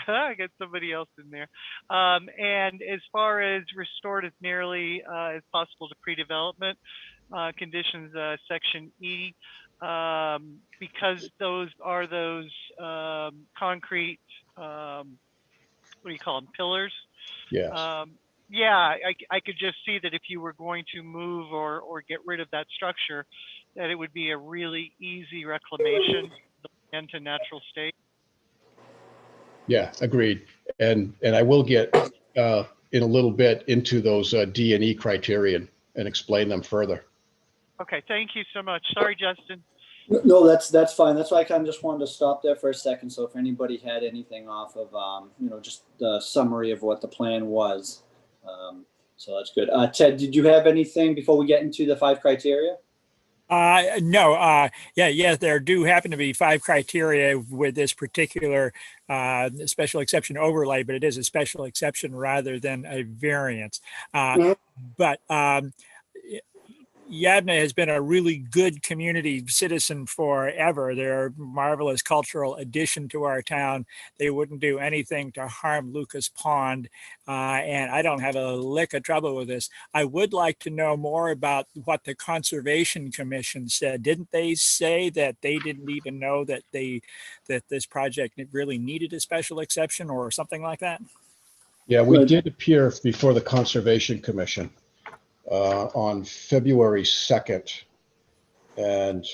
Speaker 1: I got somebody else in there. And as far as restored as nearly as possible to pre-development conditions, section E, because those are concrete, what do you call them, pillars?
Speaker 6: Yes.
Speaker 1: Yeah, I could just see that if you were going to move or get rid of that structure, that it would be a really easy reclamation into natural state.
Speaker 6: Yeah, agreed. And I will get in a little bit into those D and E criterion and explain them further.
Speaker 1: Okay, thank you so much. Sorry, Justin.
Speaker 3: No, that's fine. That's why I kind of just wanted to stop there for a second. So if anybody had anything off of, just the summary of what the plan was. So that's good. Ted, did you have anything before we get into the 5 criteria?
Speaker 2: No, yeah, there do happen to be 5 criteria with this particular special exception overlay, but it is a special exception rather than a variance.
Speaker 3: Mhm.
Speaker 2: But Yabna has been a really good community citizen forever. They're a marvelous cultural addition to our town. They wouldn't do anything to harm Lucas Pond, and I don't have a lick of trouble with this. I would like to know more about what the Conservation Commission said. Didn't they say that they didn't even know that this project really needed a special exception or something like that?
Speaker 6: Yeah, we
Speaker 3: Good.
Speaker 6: did appear before the Conservation Commission on February 2nd. And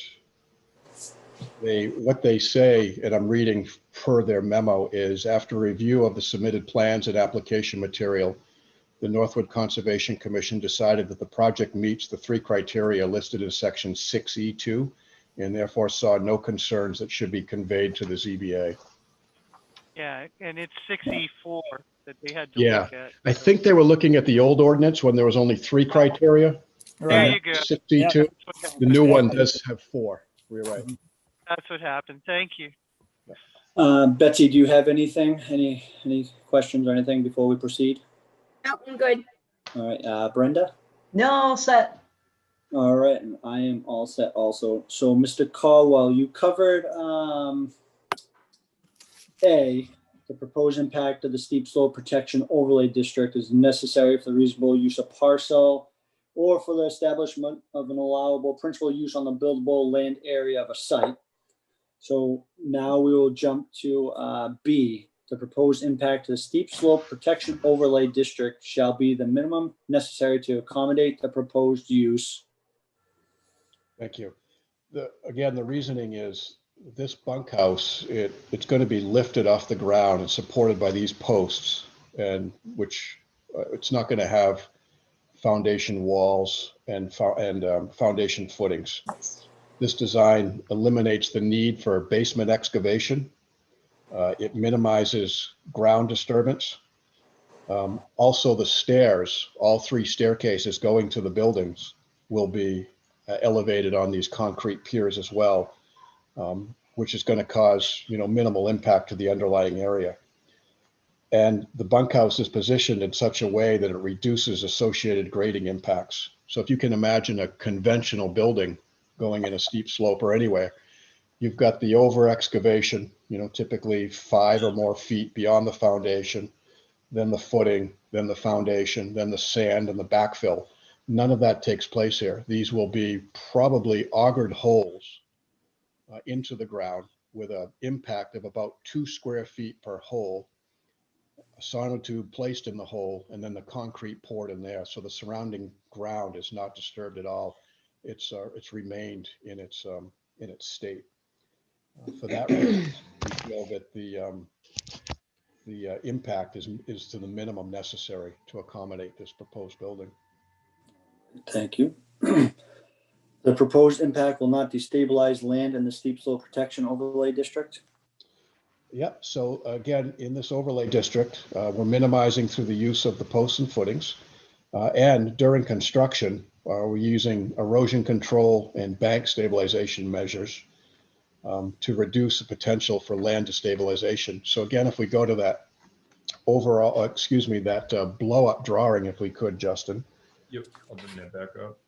Speaker 6: what they say, and I'm reading per their memo, is after review of the submitted plans and application material, the Northwood Conservation Commission decided that the project meets the 3 criteria listed in section 6E2 and therefore saw no concerns that should be conveyed to the ZBA.
Speaker 1: Yeah, and it's 6E4 that they had to
Speaker 6: Yeah,
Speaker 1: look at.
Speaker 6: I think they were looking at the old ordinance when there was only 3 criteria.
Speaker 1: There you
Speaker 2: Right.
Speaker 1: go.
Speaker 6: 6E2. The new one does have 4. You're right.
Speaker 1: That's what happened. Thank you.
Speaker 3: Betsy, do you have anything, any questions or anything before we proceed?
Speaker 4: No, I'm good.
Speaker 3: All right, Brenda?
Speaker 5: No, all set.
Speaker 3: All right, and I am all set also. So, Mr. Caldwell, you covered A, the proposed impact of the steep slope protection overlay district is necessary for the reasonable use of parcel or for the establishment of an allowable principal use on the buildable land area of a site. So now we will jump to B. The proposed impact of the steep slope protection overlay district shall be the minimum necessary to accommodate the proposed use.
Speaker 6: Thank you. Again, the reasoning is this bunkhouse, it's going to be lifted off the ground and supported by these posts, and which it's not going to have foundation walls and foundation footings. This design eliminates the need for basement excavation. It minimizes ground disturbance. Also, the stairs, all 3 staircases going to the buildings will be elevated on these concrete piers as well, which is going to cause, minimal impact to the underlying area. And the bunkhouse is positioned in such a way that it reduces associated grading impacts. So if you can imagine a conventional building going in a steep slope or anywhere, you've got the over excavation, typically 5 or more feet beyond the foundation, then the footing, then the foundation, then the sand and the backfill. None of that takes place here. These will be probably augured holes into the ground with an impact of about 2 square feet per hole, a sonotube placed in the hole, and then the concrete poured in there. So the surrounding ground is not disturbed at all. It's remained in its state. For that reason, we feel that the impact is to the minimum necessary to accommodate this proposed building.
Speaker 3: Thank you. The proposed impact will not destabilize land in the steep slope protection overlay district.
Speaker 6: Yep. So again, in this overlay district, we're minimizing through the use of the posts and footings. And during construction, we're using erosion control and bank stabilization measures to reduce the potential for land destabilization. So again, if we go to that that blow up drawing, if we could, Justin.
Speaker 11: Yep, I'll bring that back up.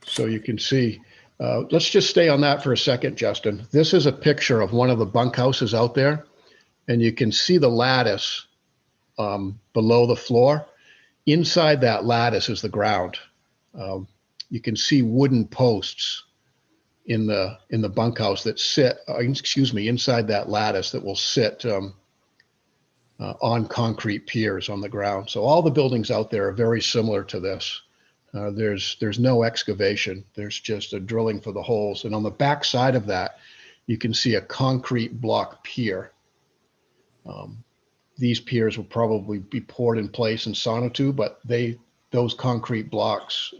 Speaker 6: So you can see, let's just stay on that for a second, Justin. This is a picture of one of the bunkhouses out there, and you can see the lattice below the floor. Inside that lattice is the ground. You can see wooden posts in the bunkhouse that sit, inside that lattice that will sit on concrete piers on the ground. So all the buildings out there are very similar to this. There's no excavation. There's just a drilling for the holes. And on the back side of that, you can see a concrete block pier. These piers will probably be poured in place in sonotube, but those concrete blocks,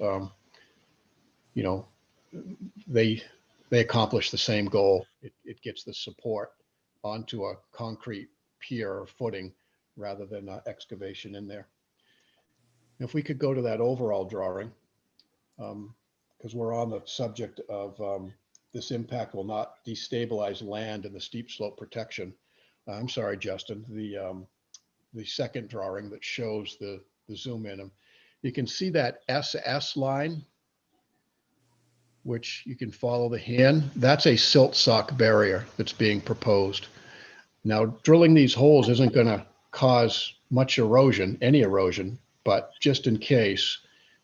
Speaker 6: they accomplish the same goal. It gets the support onto a concrete pier or footing rather than excavation in there. If we could go to that overall drawing, because we're on the subject of this impact will not destabilize land in the steep slope protection. I'm sorry, Justin, the second drawing that shows the zoom in. You can see that SS line, which you can follow the hand. That's a silt sock barrier that's being proposed. Now, drilling these holes isn't going to cause much erosion, any erosion, but just in case,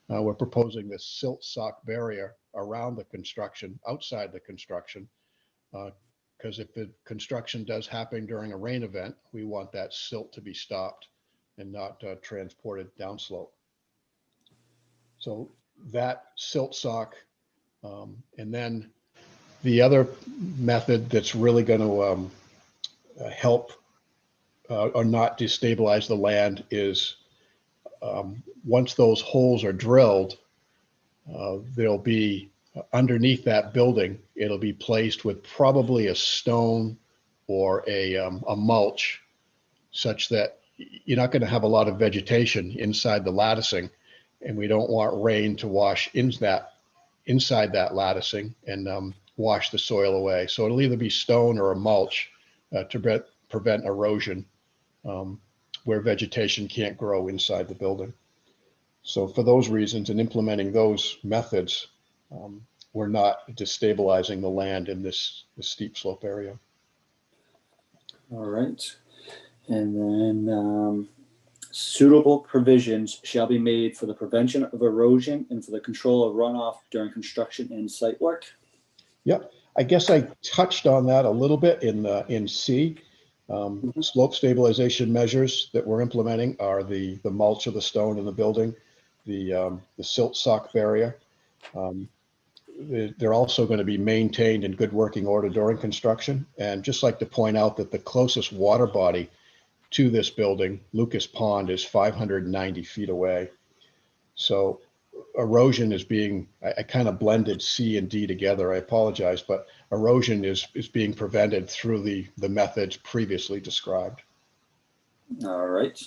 Speaker 6: we're proposing this silt sock barrier around the construction, outside the construction, because if the construction does happen during a rain event, we want that silt to be stopped and not transported downslope. So that silt sock, and then the other method that's really going to help or not destabilize the land is once those holes are drilled, there'll be underneath that building, it'll be placed with probably a stone or a mulch, such that you're not going to have a lot of vegetation inside the latticing, and we don't want rain to wash inside that latticing and wash the soil away. So it'll either be stone or a mulch to prevent erosion where vegetation can't grow inside the building. So for those reasons, and implementing those methods, we're not destabilizing the land in this steep slope area.
Speaker 3: All right. And then suitable provisions shall be made for the prevention of erosion and for the control of runoff during construction and site work.
Speaker 6: Yep. I guess I touched on that a little bit in C. Slope stabilization measures that we're implementing are the mulch of the stone in the building, the silt sock barrier. They're also going to be maintained in good working order during construction. And just like to point out that the closest water body to this building, Lucas Pond, is 590 feet away. So erosion is being, I kind of blended C and D together. I apologize, but erosion is being prevented through the methods previously described.
Speaker 3: All right.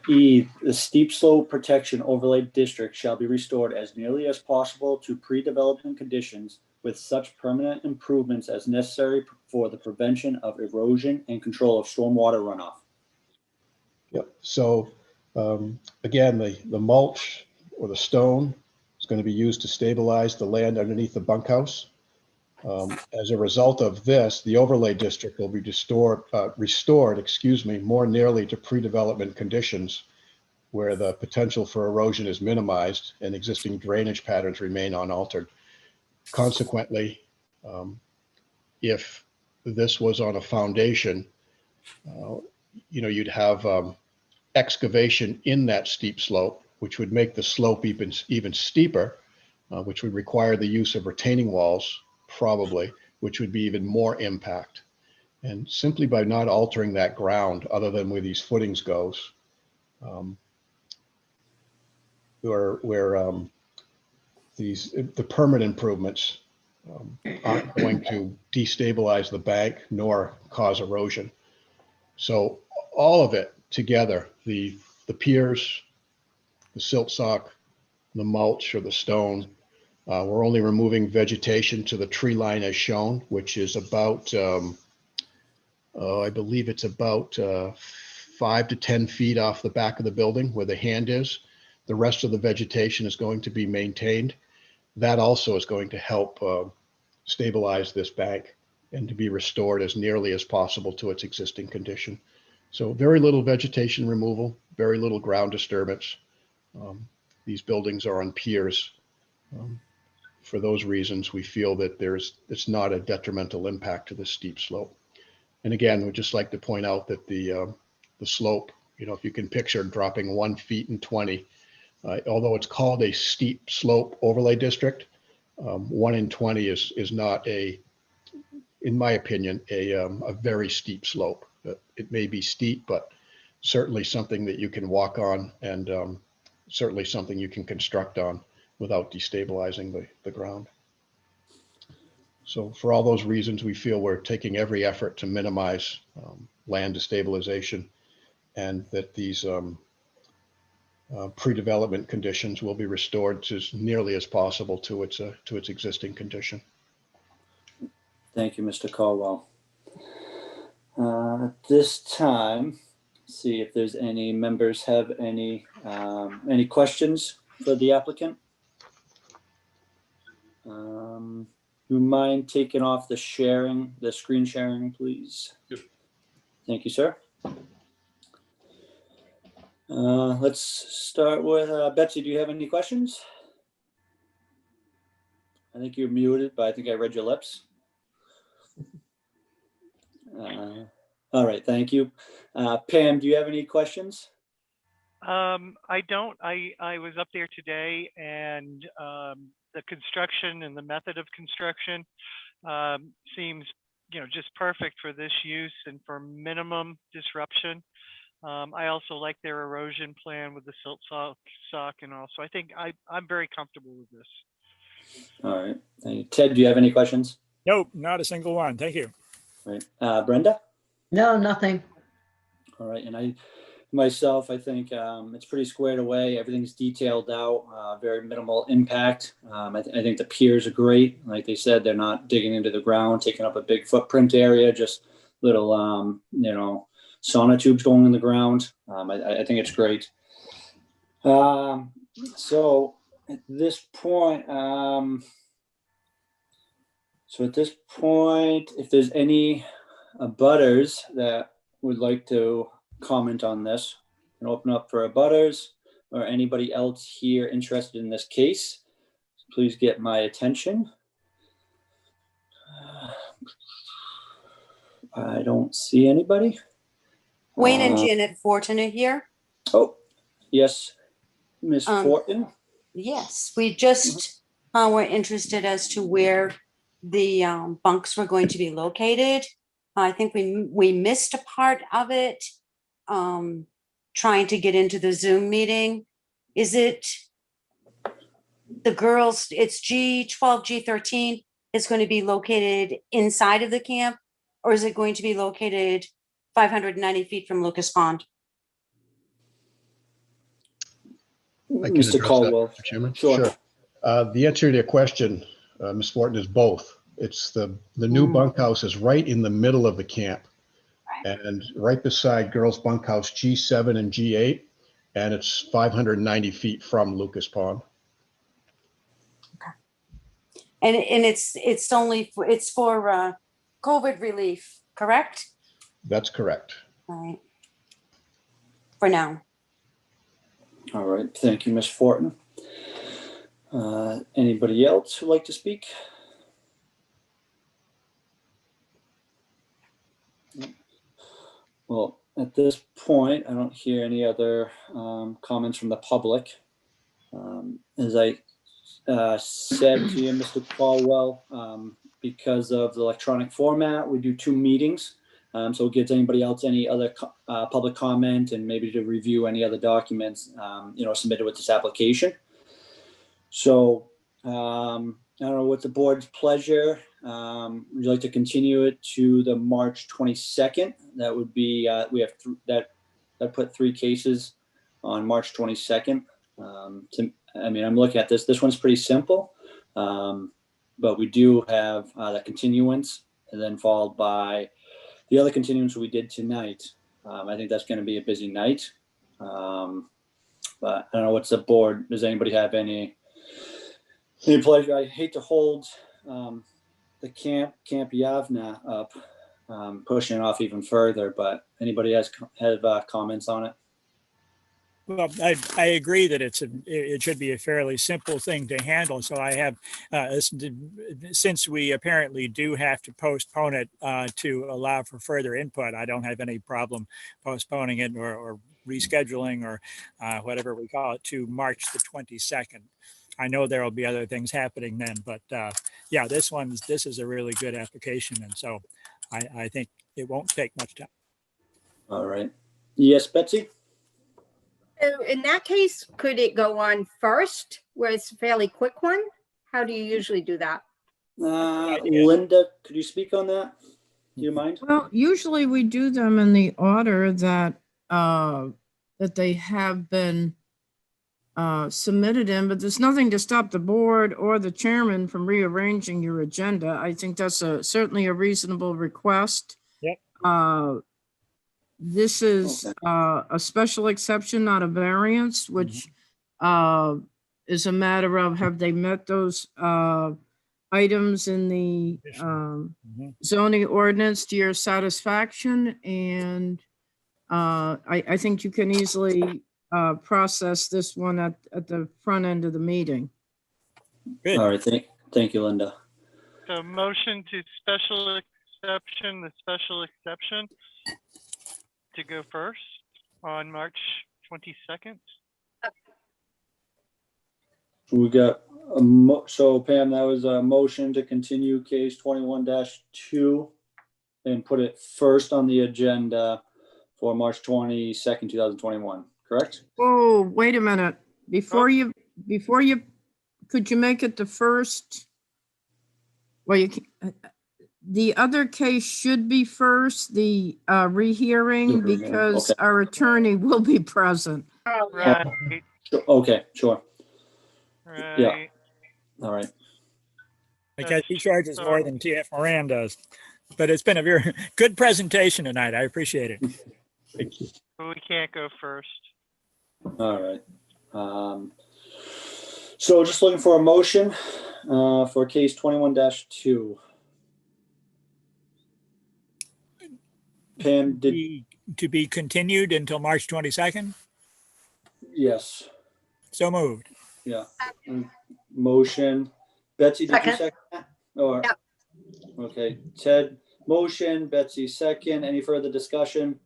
Speaker 3: E, the steep slope protection overlay district shall be restored as nearly as possible to pre-development conditions with such permanent improvements as necessary for the prevention of erosion and control of stormwater runoff.
Speaker 6: Yep. So again, the mulch or the stone is going to be used to stabilize the land underneath the bunkhouse. As a result of this, the overlay district will be restored, more nearly to pre-development conditions where the potential for erosion is minimized and existing drainage patterns remain unaltered. Consequently, if this was on a foundation, you'd have excavation in that steep slope, which would make the slope even steeper, which would require the use of retaining walls, probably, which would be even more impact. And simply by not altering that ground, other than where these footings goes, the permanent improvements aren't going to destabilize the bank nor cause erosion. So all of it together, the piers, the silt sock, the mulch or the stone, we're only removing vegetation to the tree line as shown, which is about, I believe it's about 5 to 10 feet off the back of the building where the hand is. The rest of the vegetation is going to be maintained. That also is going to help stabilize this bank and to be restored as nearly as possible to its existing condition. So very little vegetation removal, very little ground disturbance. These buildings are on piers. For those reasons, we feel that it's not a detrimental impact to the steep slope. And again, we'd just like to point out that the slope, if you can picture dropping 1 feet and 20, although it's called a steep slope overlay district, 1 in 20 is not in my opinion, a very steep slope. It may be steep, but certainly something that you can walk on and certainly something you can construct on without destabilizing the ground. So for all those reasons, we feel we're taking every effort to minimize land destabilization, and that these pre-development conditions will be restored to as nearly as possible to its existing condition.
Speaker 3: Thank you, Mr. Caldwell. At this time, see if there's any members have any questions for the applicant. You mind taking off the screen sharing, please?
Speaker 11: Yep.
Speaker 3: Thank you, sir. Let's start with Betsy. Do you have any questions? I think you're muted, but I think I read your lips. All right, thank you. Pam, do you have any questions?
Speaker 1: I don't. I was up there today, and the construction and the method of construction seems, just perfect for this use and for minimum disruption. I also like their erosion plan with the silt sock and all. So I think I'm very comfortable with this.
Speaker 3: All right, thank you. Ted, do you have any questions?
Speaker 2: Nope, not a single one. Thank you.
Speaker 3: All right, Brenda?
Speaker 5: No, nothing.
Speaker 3: All right, and I think it's pretty squared away. Everything's detailed out, very minimal impact. I think the piers are great. Like they said, they're not digging into the ground, taking up a big footprint area, just little, sauna tubes going in the ground. I think it's great. So at this point, if there's any abutters that would like to comment on this, and open up for abutters or anybody else here interested in this case, please get my attention. I don't see anybody.
Speaker 12: Wayne and Janet Fortin are here.
Speaker 3: Oh, yes, Miss Fortin.
Speaker 12: Yes, we just were interested as to where the bunks were going to be located. I think we missed a part of it, trying to get into the Zoom meeting. Is it the girls, it's G12, G13 is going to be located inside of the camp, or is it going to be located 590 feet from Lucas Pond?
Speaker 3: Mr. Caldwell.
Speaker 6: Mr. Chairman.
Speaker 3: Sure.
Speaker 6: The answer to your question, Ms. Fortin, is both. It's the new bunkhouse is right in the middle of the camp, and right beside girls bunkhouse G7 and G8, and it's 590 feet from Lucas Pond.
Speaker 12: Okay. And it's for COVID relief, correct?
Speaker 6: That's correct.
Speaker 12: All right. For now.
Speaker 3: All right, thank you, Ms. Fortin. Anybody else who'd like to speak? Well, at this point, I don't hear any other comments from the public. As I said to you, Mr. Caldwell, because of the electronic format, we do 2 meetings. So it gives anybody else any other public comment and maybe to review any other documents, submitted with this application. So I don't know what the board's pleasure. Would you like to continue it to the March 22nd? That would be, we have that put 3 cases on March 22nd. I'm looking at this. This one's pretty simple, but we do have that continuance, and then followed by the other continuance we did tonight. I think that's going to be a busy night. But I don't know, what's the board? Does anybody have any pleasure? I hate to hold the Camp Yavna up, pushing it off even further, but anybody have comments on it?
Speaker 2: Well, I agree that it should be a fairly simple thing to handle. So I have, since we apparently do have to postpone it to allow for further input, I don't have any problem postponing it or rescheduling or whatever we call it to March the 22nd. I know there will be other things happening then, but yeah, this is a really good application. And so I think it won't take much time.
Speaker 3: All right. Yes, Betsy?
Speaker 4: So in that case, could it go on first, where it's a fairly quick one? How do you usually do that?
Speaker 3: Linda, could you speak on that? Do you mind?
Speaker 7: Well, usually we do them in the order that that they have been submitted in, but there's nothing to stop the board or the chairman from rearranging your agenda. I think that's certainly a reasonable request.
Speaker 2: Yep.
Speaker 7: This is a special exception, not a variance, which is a matter of have they met those items in the zoning ordinance to your satisfaction? And I think you can easily process this one at the front end of the meeting.
Speaker 2: Good.
Speaker 3: All right, thank you, Linda.
Speaker 1: So motion to special exception, the special exception to go first on March 22nd.
Speaker 3: We got so Pam, that was a motion to continue case 21-2 and put it first on the agenda for March 22nd, 2021, correct?
Speaker 7: Oh, wait a minute. Before you, could you make it the first? Well, you can, the other case should be first, the rehearing, because our attorney will be present.
Speaker 1: Right.
Speaker 3: Okay, sure.
Speaker 1: Right.
Speaker 3: Yeah. All right.
Speaker 2: Because he charges more than TF Moran does. But it's been a very good presentation tonight. I appreciate it.
Speaker 1: We can't go first.
Speaker 3: All right. So just looking for a motion for case 21-2. Pam,
Speaker 2: To be continued until March 22nd?
Speaker 3: Yes.
Speaker 2: So moved.
Speaker 3: Yeah. Motion. Betsy, did you second that? Or,
Speaker 4: Yep.
Speaker 3: Okay, Ted, motion, Betsy, second. Any further discussion?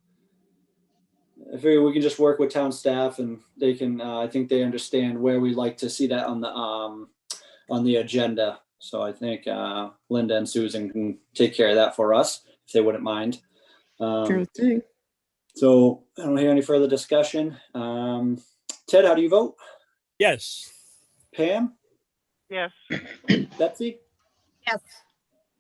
Speaker 3: I figure we can just work with town staff and they can, I think they understand where we'd like to see that on the agenda. So I think Linda and Susan can take care of that for us, if they wouldn't mind.
Speaker 7: Sure thing.
Speaker 3: So I don't hear any further discussion. Ted, how do you vote?
Speaker 2: Yes.
Speaker 3: Pam?
Speaker 1: Yes.
Speaker 3: Betsy?
Speaker 4: Yes.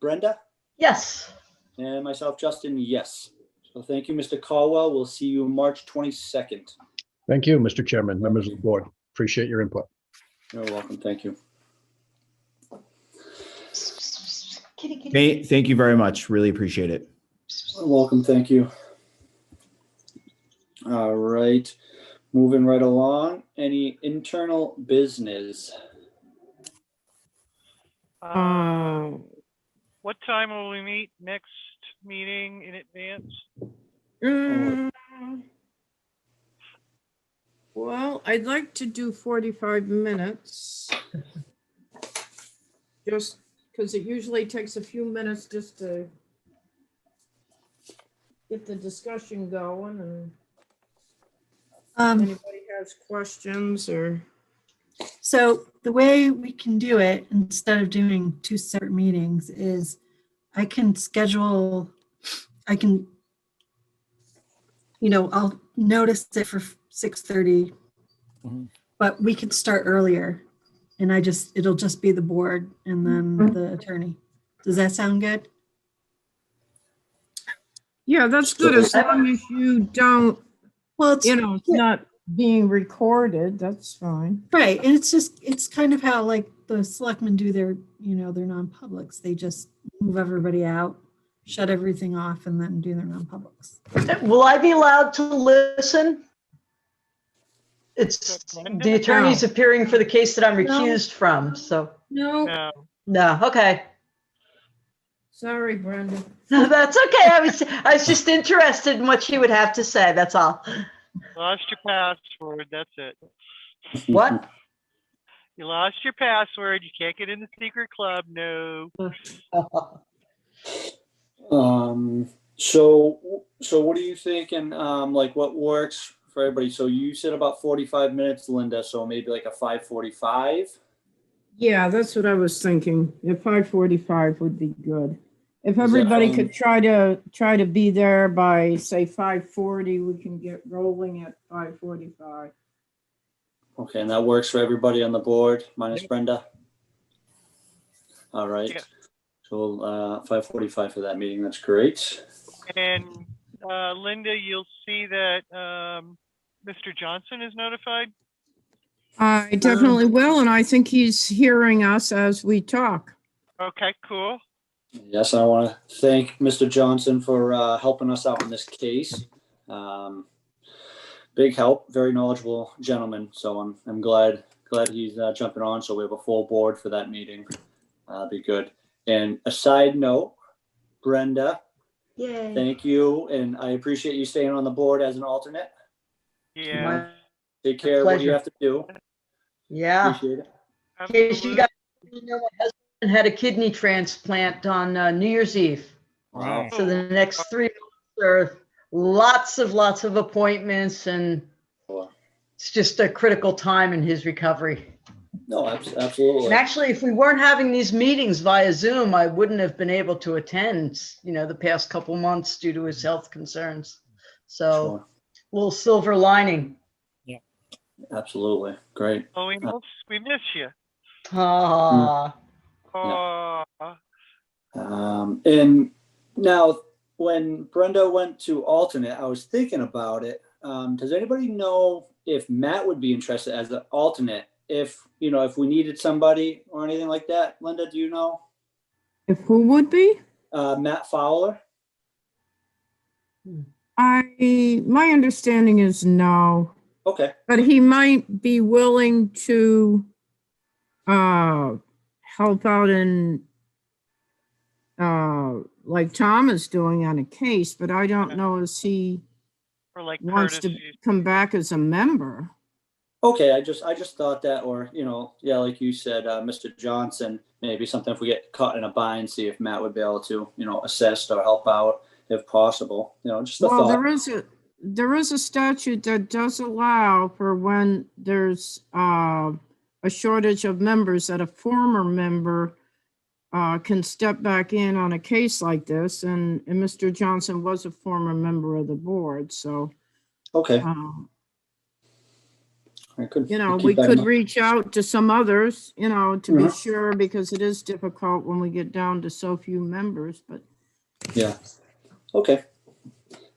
Speaker 3: Brenda?
Speaker 5: Yes.
Speaker 3: And myself, Justin, yes. So thank you, Mr. Caldwell. We'll see you March 22nd.
Speaker 6: Thank you, Mr. Chairman, members of the board. Appreciate your input.
Speaker 3: You're welcome. Thank you.
Speaker 13: Thank you very much. Really appreciate it.
Speaker 3: You're welcome. Thank you. All right. Moving right along. Any internal business?
Speaker 1: What time will we meet next meeting in advance?
Speaker 7: Well, I'd like to do 45 minutes. Just because it usually takes a few minutes just to get the discussion going, and anybody has questions or.
Speaker 9: So the way we can do it, instead of doing two separate meetings, is I can schedule, I'll notice it for 6:30, but we could start earlier. And it'll just be the board and then the attorney. Does that sound good?
Speaker 7: Yeah, that's good, as long as you don't,
Speaker 9: well,
Speaker 7: it's not being recorded, that's fine.
Speaker 9: Right, and it's kind of how like the selectmen do their non-publics. They just move everybody out, shut everything off, and then do their non-publics.
Speaker 5: Will I be allowed to listen? It's the attorney's appearing for the case that I'm recused from, so.
Speaker 7: No.
Speaker 5: No, okay.
Speaker 7: Sorry, Brenda.
Speaker 5: No, that's okay. I was just interested in what she would have to say, that's all.
Speaker 1: Lost your password, that's it.
Speaker 5: What?
Speaker 1: You lost your password, you can't get in the secret club, no.
Speaker 3: So what are you thinking? Like what works for everybody? So you said about 45 minutes, Linda, so maybe like a 5:45?
Speaker 7: Yeah, that's what I was thinking. At 5:45 would be good. If everybody could try to be there by, say, 5:40, we can get rolling at 5:45.
Speaker 3: Okay, and that works for everybody on the board, minus Brenda? All right.
Speaker 1: Yeah.
Speaker 3: So 5:45 for that meeting, that's great.
Speaker 1: And Linda, you'll see that Mr. Johnson is notified?
Speaker 7: I definitely will, and I think he's hearing us as we talk.
Speaker 1: Okay, cool.
Speaker 3: Yes, I want to thank Mr. Johnson for helping us out in this case. Big help, very knowledgeable gentleman. So I'm glad he's jumping on. So we have a full board for that meeting. Be good. And a side note, Brenda,
Speaker 9: Yay.
Speaker 3: thank you, and I appreciate you staying on the board as an alternate.
Speaker 1: Yeah.
Speaker 3: Take care of what you
Speaker 5: pleasure.
Speaker 3: have to do.
Speaker 5: Yeah.
Speaker 3: Appreciate it.
Speaker 5: In case you guys didn't know, my husband had a kidney transplant on New Year's Eve.
Speaker 3: Wow.
Speaker 5: So the next 3 months are lots of appointments, and it's just a critical time in his recovery.
Speaker 3: No, absolutely.
Speaker 5: And actually, if we weren't having these meetings via Zoom, I wouldn't have been able to attend, the past couple months due to his health concerns. So,
Speaker 3: Sure.
Speaker 5: little silver lining.
Speaker 3: Absolutely. Great.
Speaker 1: Oh, we miss you.
Speaker 5: Ah,
Speaker 1: Oh,
Speaker 3: And now, when Brenda went to alternate, I was thinking about it. Does anybody know if Matt would be interested as an alternate? If we needed somebody or anything like that? Linda, do you know?
Speaker 7: If who would be?
Speaker 3: Matt Fowler.
Speaker 7: My understanding is no,
Speaker 3: Okay.
Speaker 7: but he might be willing to help out in like Tom is doing on a case, but I don't know if he
Speaker 1: or like
Speaker 7: wants to
Speaker 1: courtesy.
Speaker 7: come back as a member.
Speaker 3: Okay. I just thought that, or like you said, Mr. Johnson, maybe something if we get caught in a bind, see if Matt would be able to assist or help out if possible. Just a
Speaker 7: Well,
Speaker 3: thought.
Speaker 7: there is a statute that does allow for when there's a shortage of members that a former member can step back in on a case like this. And Mr. Johnson was a former member of the board. So,
Speaker 3: Okay. I could.
Speaker 7: we could reach out to some others, to be
Speaker 3: Mhm.
Speaker 7: sure, because it is difficult when we get down to so few members, but.
Speaker 3: Yeah. Okay.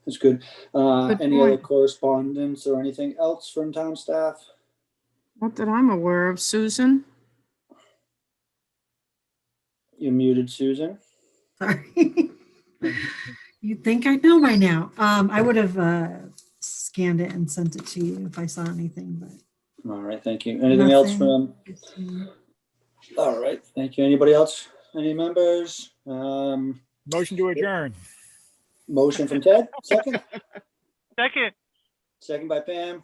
Speaker 3: That's good.
Speaker 7: Good
Speaker 3: Any other
Speaker 7: point.
Speaker 3: correspondence or anything else from town staff?
Speaker 7: Not that I'm aware of, Susan.
Speaker 3: You muted, Susan.
Speaker 9: Sorry. You'd think I know by now. I would have scanned it and sent it to you if I saw anything, but.
Speaker 3: All right. Thank you. Anything else
Speaker 9: Nothing.
Speaker 3: from? All right. Thank you. Anybody else? Any members?
Speaker 2: Motion to adjourn.
Speaker 3: Motion from Ted. Second.
Speaker 1: Second.
Speaker 3: By Pam.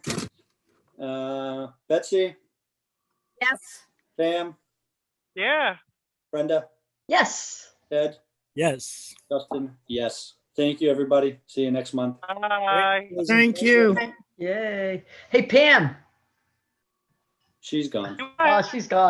Speaker 3: Betsy.
Speaker 4: Yes.
Speaker 3: Pam.
Speaker 1: Yeah.
Speaker 3: Brenda.
Speaker 5: yes.
Speaker 3: Ted.
Speaker 2: Yes.
Speaker 3: Justin. Yes. Thank you, everybody. See you next month.
Speaker 1: Bye.
Speaker 7: Thank you.
Speaker 5: Yay. Hey, Pam.
Speaker 3: She's gone.
Speaker 5: Oh, she's gone.